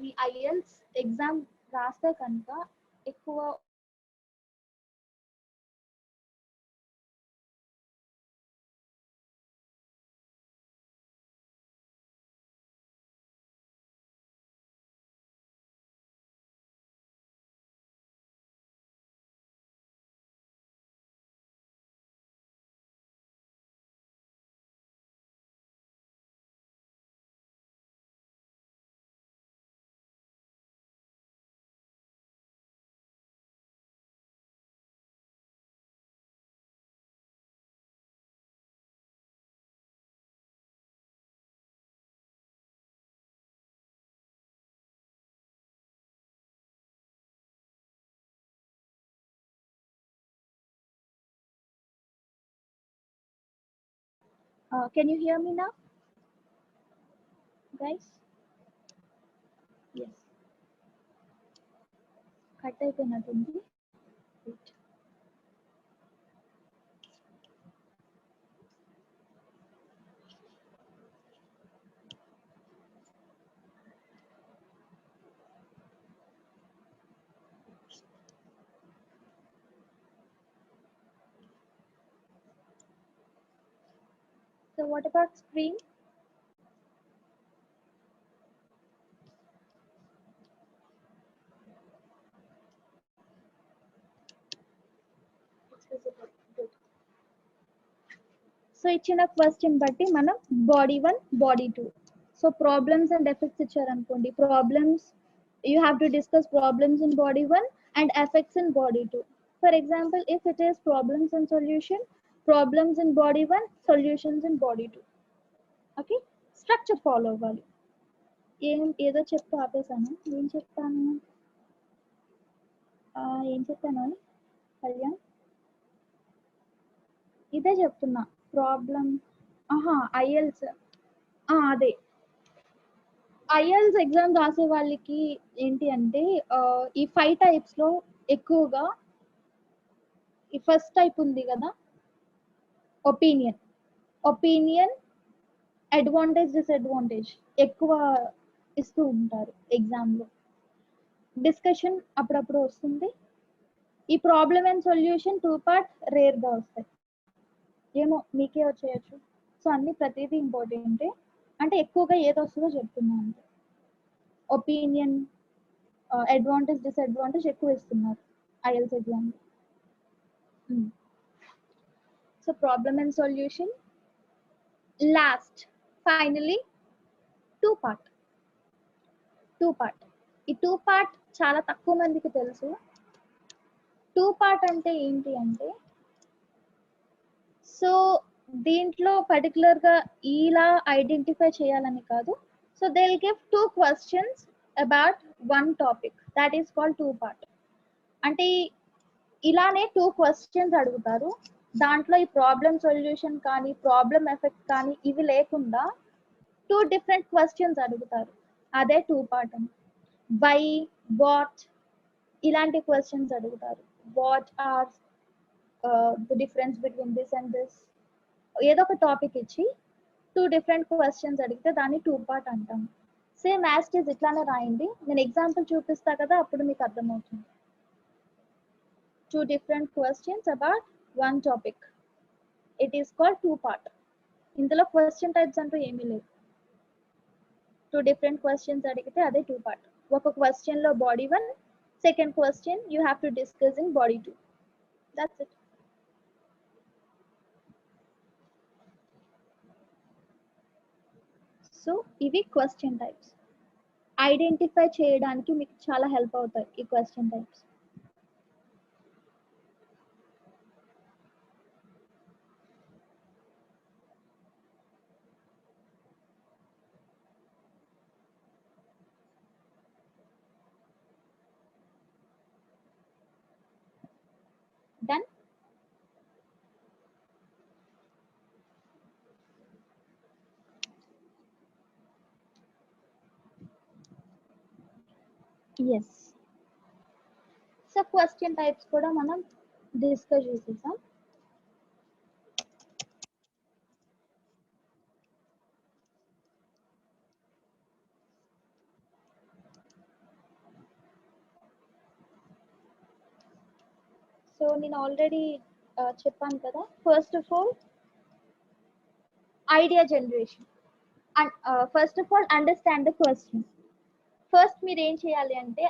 మీ ఐఎల్స్ ఎగ్జామ్ రాస్తే కనుక ఎక్కువ can you hear me now, guys? Yes, cut అయిపోయినట్టుంది. Wait. So what about screen? It's visible. Good. So ఇచ్చిన క్వశ్చన్ బట్టి మనం body 1, body 2. So problems and effects ఇచ్చారనుకోండి, problems you have to discuss problems in body 1 and effects in body 2. For example, if it is problems and solution, problems in body 1, solutions in body 2. Okay, structure follow అవ్వాలి. ఏదో చెప్తూ ఆపేసాను. ఏం చెప్తాను కళ్యాణ్? ఇదే చెప్తున్నా. Problem IELTS అదే IELTS exam రాసే వాళ్ళకి ఏంటి అంటే ఈ 5 టైప్స్ లో ఎక్కువగా ఈ ఫస్ట్ టైప్ ఉంది కదా, ఒపీనియన్ అడ్వాంటేజ్ డిసడ్వాంటేజ్ ఎక్కువ ఇస్తూ ఉంటారు ఎగ్జామ్ లో. డిస్కషన్ అప్పుడప్పుడు వస్తుంది, ఈ ప్రాబ్లమ్ అండ్ సొల్యూషన్ 2 పార్ట్ రేర్గా వస్తాయి, ఏమో మీకే వచ్చేయచ్చు. సో అన్ని ప్రతిదీ ఇంపార్టెంటే, అంటే ఎక్కువగా ఏది వస్తుందో చెప్తున్నాను. ఒపీనియన్, అడ్వాంటేజ్ డిసడ్వాంటేజ్ ఎక్కువ ఇస్తున్నారు IELTS exam. So problem and solution. Last finally 2 part. ఈ 2 పార్ట్ చాలా తక్కువ మందికి తెలుసు. 2 పార్ట్ అంటే ఏంటి అంటే, సో దీంట్లో పర్టికులర్ గా ఇలా ఐడెంటిఫై చేయాలని కాదు. So they will give 2 questions about 1 topic, that is called 2 part. అంటే ఇలానే 2 క్వశ్చన్స్ అడుగుతారు, దాంట్లో ఈ ప్రాబ్లమ్ సొల్యూషన్ కానీ ప్రాబ్లమ్ ఎఫెక్ట్ కానీ ఇవి లేకుండా 2 డిఫరెంట్ క్వశ్చన్స్ అడుగుతారు, అదే 2 పార్ట్ అని. వై, వాట్ ఇలాంటి క్వశ్చన్స్ అడుగుతారు. What are the difference between this and this, ఏదో ఒక టాపిక్ ఇచ్చి 2 డిఫరెంట్ క్వశ్చన్స్ అడిగితే దాన్ని 2 పార్ట్ అంటాం. సేమ్ యాజ్ ఇట్ ఈస్ ఇట్లానే రాయండి, నేను ఎగ్జాంపుల్ చూపిస్తా కదా అప్పుడు మీకు అర్థమవుతుంది. 2 different questions about 1 topic, it is called 2 part. ఇందులో క్వశ్చన్ టైప్స్ అంటూ ఏమీ లేవు, 2 different questions అడిగితే అదే 2 part. ఒక క్వశ్చన్ లో body 1, second question you have to discuss in body 2. That's it. So ఇవి క్వశ్చన్ టైప్స్, ఐడెంటిఫై చేయడానికి మీకు చాలా హెల్ప్ అవుతాయి ఈ question types. Done? Yes. So question types కూడా మనం డిస్కస్ చేసేసాం. సో నేను ఆల్రెడీ చెప్పాను కదా, first of all idea generation. First of all understand the question. First మీరు ఏం చేయాలి అంటే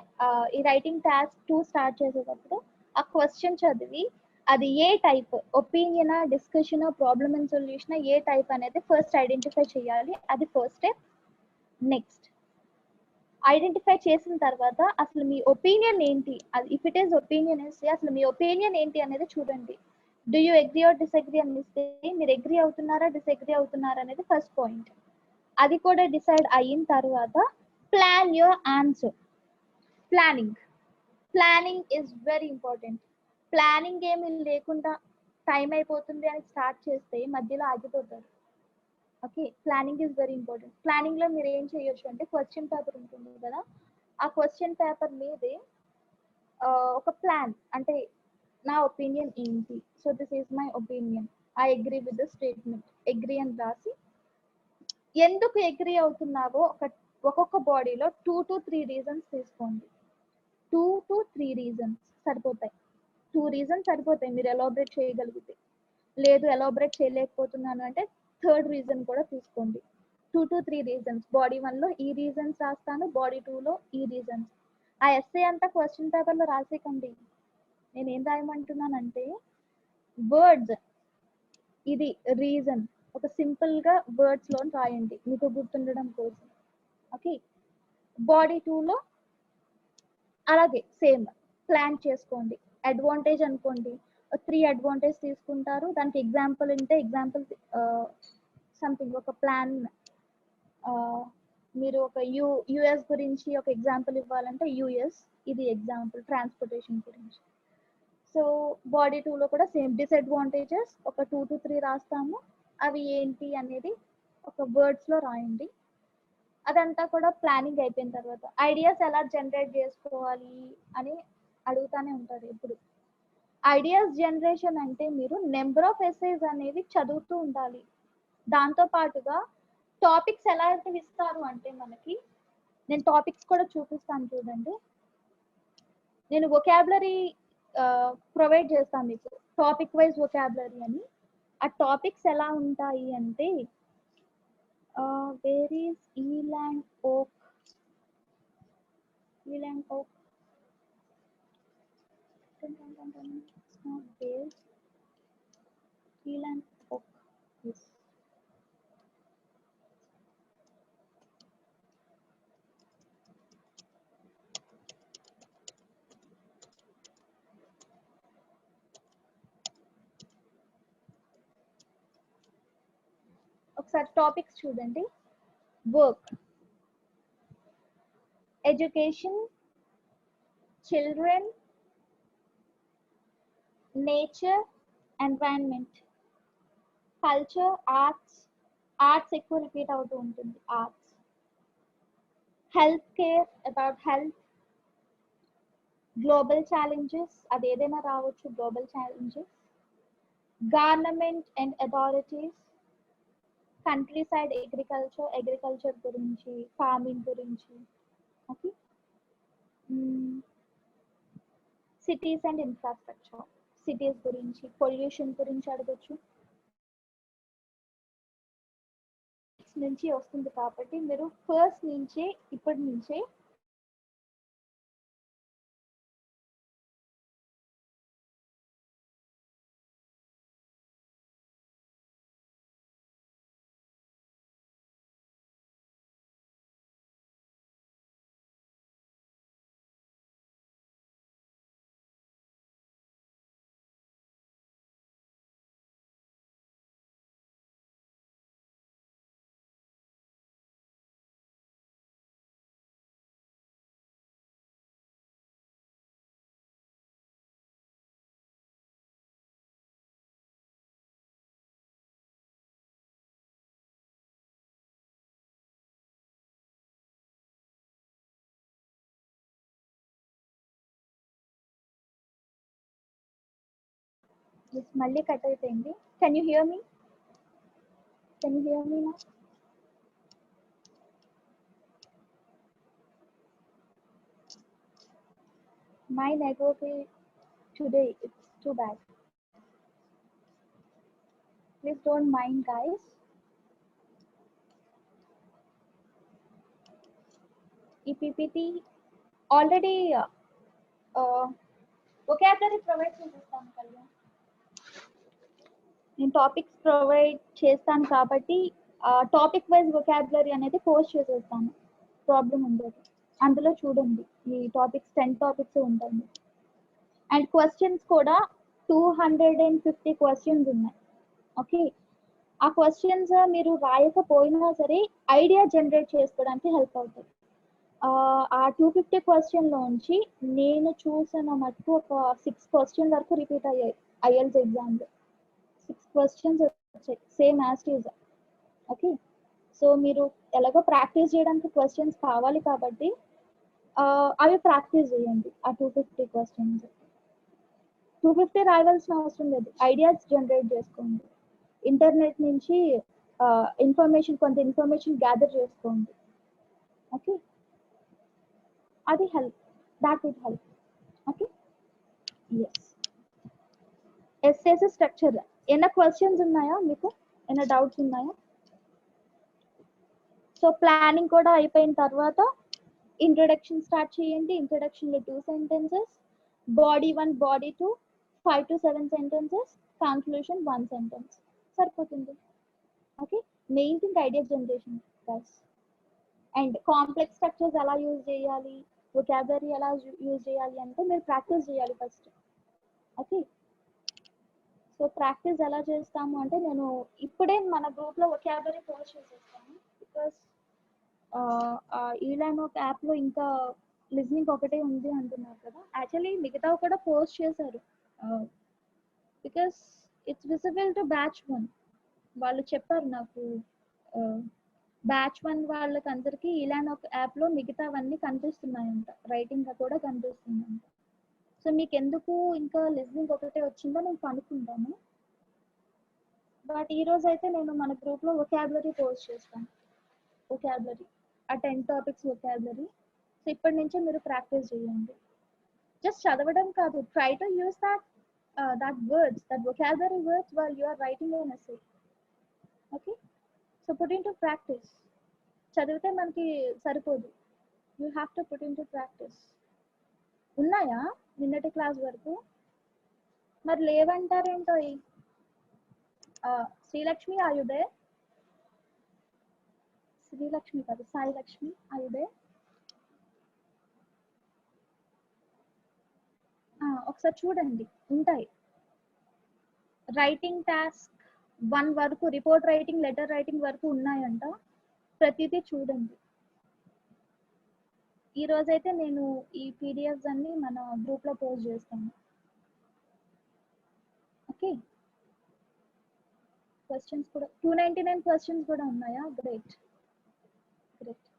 ఈ రైటింగ్ టాస్క్ 2 స్టార్ట్ చేసేటప్పుడు ఆ క్వశ్చన్ చదివి అది ఏ టైప్, ఒపీనియనా, డిస్కషనా, ప్రాబ్లమ్ అండ్ సొల్యూషనా, ఏ టైప్ అనేది ఫస్ట్ ఐడెంటిఫై చేయాలి, అది ఫస్ట్ స్టెప్. నెక్స్ట్ ఐడెంటిఫై చేసిన తర్వాత అసలు మీ ఒపీనియన్ ఏంటి, ఇఫ్ ఇట్ ఈస్ ఒపీనియన్ ఇస్తే అసలు మీ ఒపీనియన్ ఏంటి అనేది చూడండి. Do you agree or disagree అని ఇస్తే మీరు అగ్రీ అవుతున్నారా డిసగ్రీ అవుతున్నారా అనేది ఫస్ట్ పాయింట్. అది కూడా డిసైడ్ అయిన తర్వాత plan your answer. Planning is very important. Planning ఏమి లేకుండా టైం అయిపోతుంది అని స్టార్ట్ చేస్తే మధ్యలో ఆగిపోతారు. Okay, planning is very important. Planning లో మీరు ఏం చేయొచ్చు అంటే, క్వశ్చన్ పేపర్ ఉంటుంది కదా, ఆ క్వశ్చన్ పేపర్ మీదే ఒక ప్లాన్, అంటే నా ఒపీనియన్ ఏంటి, so this is my opinion, I agree with the statement, agree అని రాసి ఎందుకు అగ్రీ అవుతున్నావో ఒక్కొక్క బాడీలో 2 to 3 రీజన్స్ తీసుకోండి. 2 to 3 రీజన్స్ సరిపోతాయి. 2 రీజన్స్ సరిపోతాయి మీరు ఎలాబరేట్ చేయగలిగితే. లేదు ఎలాబరేట్ చేయలేకపోతున్నాను అంటే థర్డ్ రీజన్ కూడా తీసుకోండి. 2 to 3 రీజన్స్. బాడీ 1 లో ఈ రీజన్స్ రాస్తాను, బాడీ 2 లో ఈ రీజన్స్. ఆ ఎస్ఏ అంతా క్వశ్చన్ పేపర్ లో రాసేకండి. నేను ఏం రాయమంటున్నానంటే వర్డ్స్, ఇది రీజన్ ఒక సింపుల్ గా వర్డ్స్ లో రాయండి మీకు గుర్తుండడం కోసం. ఓకే, బాడీ 2 లో అలాగే సేమ్ ప్లాన్ చేసుకోండి. అడ్వాంటేజ్ అనుకోండి, 3 అడ్వాంటేజ్ తీసుకుంటారు, దానికి ఎగ్జాంపుల్ ఉంటే ఎగ్జాంపుల్ సంథింగ్ ఒక ప్లాన్, మీరు ఒక యుఎస్ గురించి ఒక ఎగ్జాంపుల్ ఇవ్వాలంటే యుఎస్, ఇది ఎగ్జాంపుల్ ట్రాన్స్పోర్టేషన్ గురించి. సో బాడీ 2 లో కూడా సేమ్ డిసడ్వాంటేజెస్ ఒక 2 to 3 రాస్తాము, అవి ఏంటి అనేది ఒక వర్డ్స్ లో రాయండి. అదంతా కూడా ప్లానింగ్ అయిపోయిన తర్వాత ఐడియాస్ ఎలా జనరేట్ చేసుకోవాలి అని అడుగుతానే ఉంటారు ఎప్పుడు. ఐడియాస్ జనరేషన్ అంటే మీరు నెంబర్ ఆఫ్ ఎస్సేస్ అనేవి చదువుతూ ఉండాలి. దాంతో పాటుగా టాపిక్స్ ఎలా అయితే ఇస్తారు అంటే మనకి, నేను టాపిక్స్ కూడా చూపిస్తాను చూడండి. నేను వొకాబులరీ ప్రొవైడ్ చేస్తాం మీకు టాపిక్ వైజ్ వొకాబులరీ అని. ఆ టాపిక్స్ ఎలా ఉంటాయి అంటే వేర్ ఈస్ ఈలాండ్ ఓక్, ఈలాండ్ ఓక్ ఈలాండ్ ఓక్ yes. ఒకసారి టాపిక్స్ చూడండి. Work, education, children, nature, environment, culture, arts ఎక్కువ రిపీట్ అవుతూ ఉంటుంది, arts, health care about health, global challenges అది ఏదైనా రావచ్చు, global challenges, government and authorities, country side agriculture గురించి, ఫార్మింగ్ గురించి. Okay, cities and infrastructure, cities గురించి, పొల్యూషన్ గురించి అడగచ్చు నుంచి వస్తుంది. కాబట్టి మీరు ఫస్ట్ నుంచే ఇప్పటి నుంచే మళ్ళీ కట్ అయిపోయింది. కెన్ యూ హియర్ మీ? నా? My network today it's too bad. Please don't mind, guys. ఈ PPT ఆల్రెడీ వొకాబులరీ ప్రొవైడ్ చేస్తాను కళ్యాణ్. నేను టాపిక్స్ ప్రొవైడ్ చేస్తాను కాబట్టి టాపిక్ వైజ్ వొకాబులరీ అనేది పోస్ట్ చేసేస్తాను, ప్రాబ్లం ఉండదు. అందులో చూడండి ఈ టాపిక్స్ 10 టాపిక్స్ ఉంటాయి. అండ్ క్వశ్చన్స్ కూడా 250 క్వశ్చన్స్ ఉన్నాయి. ఓకే, ఆ క్వశ్చన్స్ మీరు రాయకపోయినా సరే ఐడియా జనరేట్ చేసుకోవడానికి హెల్ప్ అవుతుంది. ఆ 250 క్వశ్చన్లోంచి నేను చూసిన మటుకు ఒక 6 క్వశ్చన్ వరకు రిపీట్ అయ్యాయి ఐఎల్స్ ఎగ్జామ్లో. 6 క్వశ్చన్స్ వచ్చాయి same as these. Okay, so మీరు ఎలాగో ప్రాక్టీస్ చేయడానికి క్వశ్చన్స్ కావాలి కాబట్టి అవి ప్రాక్టీస్ చేయండి. ఆ 250 క్వశ్చన్స్ 250 రాయవలసిన అవసరం లేదు, ఐడియాస్ జనరేట్ చేసుకోండి. ఇంటర్నెట్ నుంచి కొంత ఇన్ఫర్మేషన్ గ్యాదర్ చేసుకోండి. ఓకే, అది help, that would help. Okay, yes. Essays structure ఏమైనా క్వశ్చన్స్ ఉన్నాయా మీకు? ఏమైనా డౌట్స్ ఉన్నాయా? సో ప్లానింగ్ కూడా అయిపోయిన తర్వాత ఇంట్రొడక్షన్ స్టార్ట్ చేయండి. ఇంట్రొడక్షన్లో 2 sentences, body 1 body 2 5 to 7 sentences, conclusion 1 sentence సరిపోతుంది. Okay, main thing idea generation guys. And complex structures ఎలా యూజ్ చేయాలి, వొకాబులరీ ఎలా యూజ్ చేయాలి అంటే మీరు ప్రాక్టీస్ చేయాలి ఫస్ట్. ఓకే, సో ప్రాక్టీస్ ఎలా చేస్తాము అంటే నేను ఇప్పుడే మన గ్రూప్లో వొకాబులరీ పోస్ట్ చేసేస్తాను. బికాస్ ఈలాన్ ఒక యాప్లో ఇంకా లిజనింగ్ ఒకటే ఉంది అంటున్నారు కదా. యాక్చువల్లీ మిగతా కూడా పోస్ట్ చేశారు, because it's visible to batch 1. వాళ్ళు చెప్పారు నాకు, బ్యాచ్ 1 వాళ్ళకి అందరికీ ఈలాన్ ఒక యాప్లో మిగతావన్నీ కనిపిస్తున్నాయంట, రైటింగ్ కూడా కనిపిస్తుందంట. సో మీకు ఎందుకు ఇంకా లిజనింగ్ ఒకటే వచ్చిందో నేను కనుక్కుంటాను. బట్ ఈరోజు అయితే నేను మన గ్రూప్లో వొకాబులరీ పోస్ట్ చేస్తాను. వొకాబులరీ ఆ 10 టాపిక్స్ వొకాబులరీ. సో ఇప్పటి నుంచే మీరు ప్రాక్టీస్ చేయండి. జస్ట్ చదవడం కాదు, try to use that words, that vocabulary words while you are writing an essay. Okay, so put into practice. చదివితే మనకి సరిపోదు, you have to put in to practice. ఉన్నాయా నిన్నటి క్లాస్ వరకు? మరి లేవంటారేంటో. శ్రీలక్ష్మి ఆయుదే, శ్రీలక్ష్మి కాదు సాయి లక్ష్మి ఆయుదే. ఒకసారి చూడండి, ఉంటాయి. రైటింగ్ టాస్క్ 1 వరకు, రిపోర్ట్ రైటింగ్, లెటర్ రైటింగ్ వరకు ఉన్నాయంట. ప్రతిదీ చూడండి. ఈ రోజైతే నేను ఈ పీడిఎఫ్స్ అన్ని మన గ్రూప్లో పోస్ట్ చేస్తాను. ఓకే, క్వశ్చన్స్ కూడా 299 క్వశ్చన్స్ కూడా ఉన్నాయా? గ్రేట్ గ్రేట్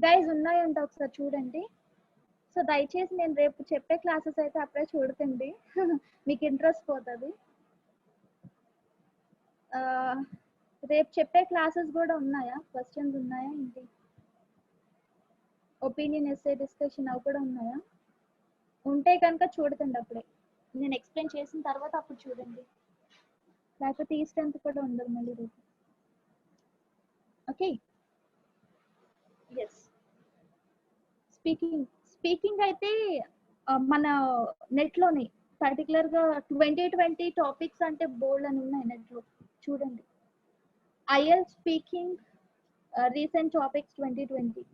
గైజ్, ఉన్నాయంట, ఒకసారి చూడండి. సో దయచేసి నేను రేపు చెప్పే క్లాసెస్ అయితే అప్పుడే చూడకండి, మీకు ఇంట్రెస్ట్ పోతుంది. రేపు చెప్పే క్లాసెస్ కూడా ఉన్నాయా? క్వశ్చన్స్ ఉన్నాయా ఏంటి? ఒపీనియన్ ఎస్సే డిస్కషన్ అవి కూడా ఉన్నాయా? ఉంటే కనుక చూడకండి, అప్పుడే నేను ఎక్స్ప్లెయిన్ చేసిన తర్వాత అప్పుడు చూడండి, లేకపోతే ఈ స్ట్రెంత్ కూడా ఉండదు మళ్ళీ రేపు. Okay, yes. స్పీకింగ్ అయితే మన నెట్లోనే పర్టికులర్గా 2020 టాపిక్స్ అంటే బోల్డ్ అని ఉన్నాయి నెట్లో, చూడండి. IL speaking recent topics 2020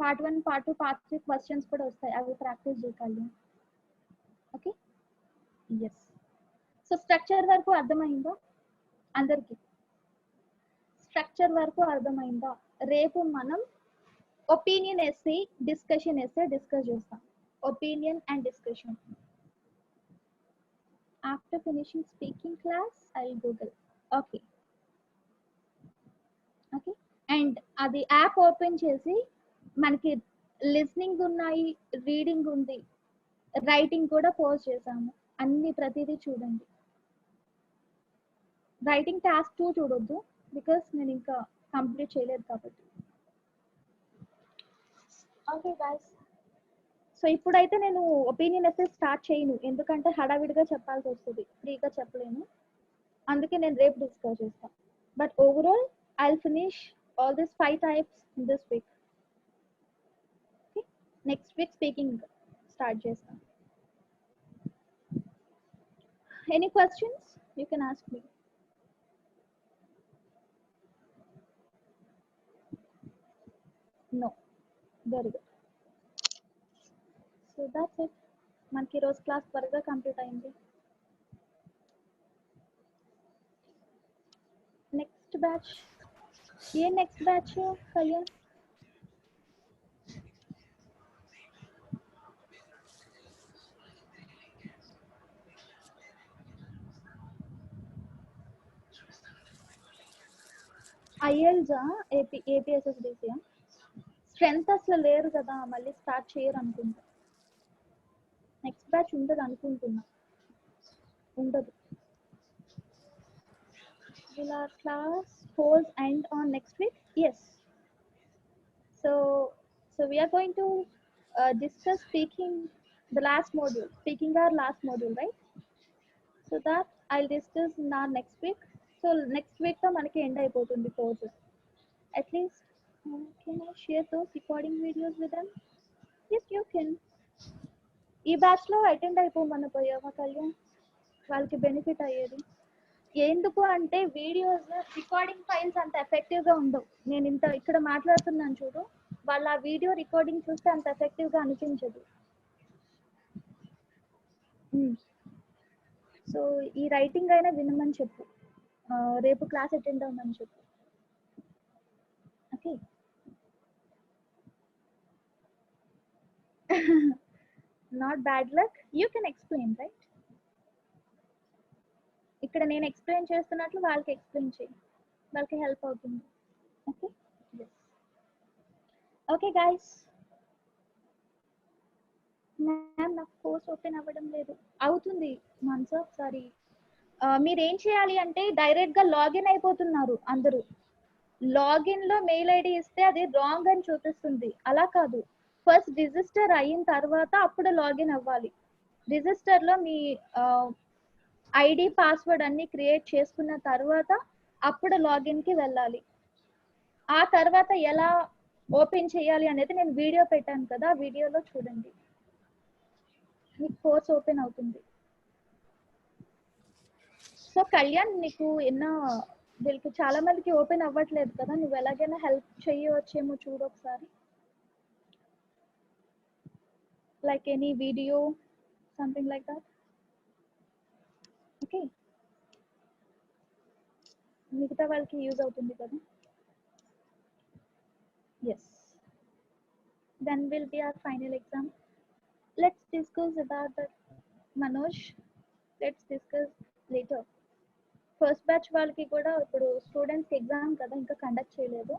part 1, part 2, part 3 questions కూడా వస్తాయి, అవి ప్రాక్టీస్ చేయాలి. Okay, yes. సో స్ట్రక్చర్ వరకు అర్థమైందా అందరికి? స్ట్రక్చర్ వరకు అర్థమైందా? రేపు మనం opinion essay, discussion essay discuss చేస్తాం. Opinion and discussion. After finishing speaking class I will Google. Okay okay, and అది యాప్ ఓపెన్ చేసి మనకి లిస్నింగ్ ఉన్నాయి, రీడింగ్ ఉంది, రైటింగ్ కూడా పోస్ట్ చేసాము. అన్ని ప్రతిదీ చూడండి. రైటింగ్ టాస్క్ 2 చూడొద్దు, బికాస్ నేను ఇంకా కంప్లీట్ చేయలేదు కాబట్టి. ఓకే గైస్, సో ఇప్పుడైతే నేను ఒపీనియన్ ఎస్సే స్టార్ట్ చేయను, ఎందుకంటే హడావిడిగా చెప్పాల్సి వస్తుంది, ఫ్రీగా చెప్పలేను. అందుకే నేను రేపు డిస్కస్ చేస్తాను. But overall I will finish all this 5 types in this week. Okay, next week speaking start చేస్తాను. Any questions you can ask me. No, very good. So that's it. మనకి ఈరోజు క్లాస్ త్వరగా కంప్లీట్ అయింది. Next batch ఏ next batch Kalyan? ఐఎల్జా, ఏపీఎస్ఎస్డిసియా? Strength అసలు లేరు కదా, మళ్ళీ స్టార్ట్ చేయరు అనుకుంటా. నెక్స్ట్ బ్యాచ్ ఉండదు అనుకుంటున్నా, ఉండదు. Will our class holds end on next week? Yes. So we are going to discuss speaking, the last module, speaking our last module, right? So that I'll discuss in our next week. So next week to manaki end అయిపోతుంది course. At least can I share those recording videos with them? Yes, you can. ఈ batch లో attend అయిపోమని పోయావా Kalyan? వాళ్ళకి benefit అయ్యేది. ఎందుకు అంటే videos recording files అంత effective గా ఉండవు. నేను ఇంత ఇక్కడ మాట్లాడుతున్నాను చూడు, వాళ్ళ ఆ వీడియో రికార్డింగ్ చూస్తే అంత ఎఫెక్టివ్ గా అనిపించదు. సో ఈ రైటింగ్ అయినా వినమని చెప్పు, రేపు క్లాస్ అటెండ్ అవ్వమని చెప్పు. Okay, not bad luck, you can explain right. ఇక్కడ నేను ఎక్స్ప్లెయిన్ చేస్తున్నట్లు వాళ్ళకి ఎక్స్ప్లెయిన్ చేయి, వాళ్ళకి హెల్ప్ అవుతుంది. Okay, okay guys. మ్యామ్ నాకు కోర్స్ ఓపెన్ అవ్వడం లేదు. అవుతుంది మనసు, ఒకసారి మీరు ఏం చేయాలి అంటే డైరెక్ట్ గా లాగిన్ అయిపోతున్నారు అందరూ. లాగిన్ లో మెయిల్ ఐడి ఇస్తే అది రాంగ్ అని చూపిస్తుంది. అలా కాదు, ఫస్ట్ రిజిస్టర్ అయిన తర్వాత అప్పుడు లాగిన్ అవ్వాలి. రిజిస్టర్లో మీ ఐడి పాస్వర్డ్ అన్ని క్రియేట్ చేసుకున్న తర్వాత అప్పుడు లాగిన్కి వెళ్ళాలి. ఆ తర్వాత ఎలా ఓపెన్ చేయాలి అనేది నేను వీడియో పెట్టాను కదా, వీడియోలో చూడండి, మీకు కోర్స్ ఓపెన్ అవుతుంది. సో కళ్యాణ్, నీకు ఎన్నో వీళ్ళకి చాలా మందికి ఓపెన్ అవ్వట్లేదు కదా, నువ్వు ఎలాగైనా హెల్ప్ చేయవచ్చేమో చూడు ఒకసారి. Like any video, something like that. Okay, మిగతా వాళ్ళకి యూజ్ అవుతుంది కదా. Yes, then will be our final exam. Let's discuss about that, Manoj. Let's discuss later. First batch వాళ్ళకి కూడా ఇప్పుడు స్టూడెంట్స్కి ఎగ్జామ్ కదా, ఇంకా కండక్ట్ చేయలేదు.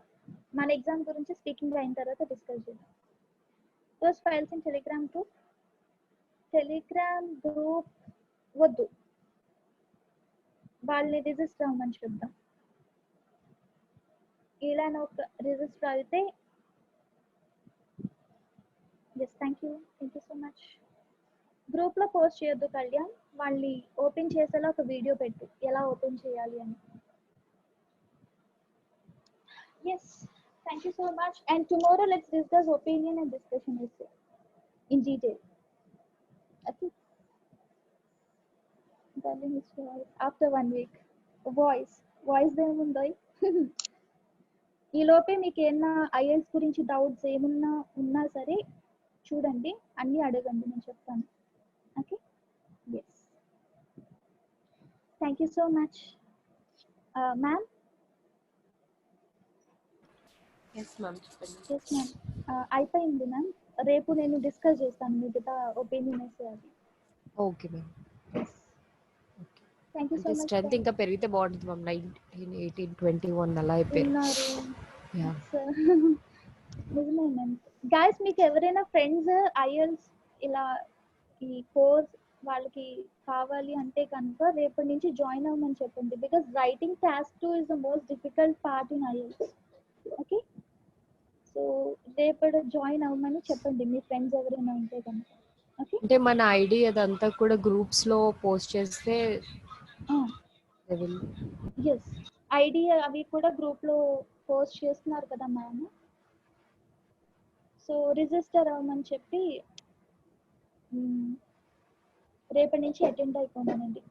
మన ఎగ్జామ్ గురించి స్పీకింగ్ అయిన తర్వాత డిస్కస్ చేద్దాం. Those files in Telegram group. Telegram group వద్దు, వాళ్ళని రిజిస్టర్ అవ్వమని చెప్దాం. ఇలా ఒక రిజిస్టర్ అయితే yes, thank you so much. గ్రూప్లో పోస్ట్ చేయొద్దు కళ్యాణ్, వాళ్ళని ఓపెన్ చేసేలా ఒక వీడియో పెట్టు ఎలా ఓపెన్ చేయాలి అని. Yes, thank you so much. And tomorrow let's discuss opinion and discussion essay in detail. Okay. Darling is voice after 1 week. Voice ఏముందో. ఈ లోపే మీకు ఏమన్నా ఐఎల్స్ గురించి డౌట్స్ ఏమున్నా ఉన్నా సరే చూడండి, అన్నీ అడగండి, నేను చెప్తాను. Okay, yes, thank you so much. Ma'am. Yes ma'am, చెప్పండి. ఎస్ మ్యామ్, అయిపోయింది మ్యామ్. రేపు నేను డిస్కస్ చేస్తాను మిగతా ఒపీనియన్ అది. Okay ma'am. Thank you so అంటే మచ్. స్ట్రెంత్ ఇంకా పెరిగితే బాగుంటుంది మ్యామ్. 19, 18, 21 అలా అయిపోయారు. నిజమే మ్యామ్. గైస్, మీకు ఎవరైనా ఫ్రెండ్స్ ఐఎల్స్ ఇలా ఈ కోర్స్ వాళ్ళకి కావాలి అంటే కనుక రేపటి నుంచి జాయిన్ అవ్వమని చెప్పండి. Because writing task 2 is the most difficult part in IELTS. Okay, so రేపటి జాయిన్ అవ్వమని చెప్పండి మీ ఫ్రెండ్స్ ఎవరైనా ఉంటే కనుక. ఓకే, అంటే మన ఐడి అదంతా కూడా గ్రూప్స్ లో పోస్ట్ చేస్తే ఎస్, ఐడి అవి కూడా గ్రూప్లో పోస్ట్ చేస్తున్నారు కదా మ్యామ్. సో రిజిస్టర్ అవ్వమని చెప్పి రేపటి నుంచి అటెండ్ అయిపోమానండి.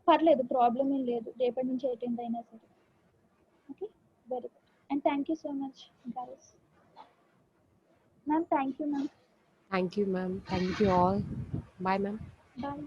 పర్లేదు, ప్రాబ్లం ఏం లేదు, రేపటి నుంచి అటెండ్ అయినా సరే. Okay, very good. And thank you so much guys. Ma'am, thank you ma'am. Thank you ma'am. Thank you all. Bye ma'am. Bye.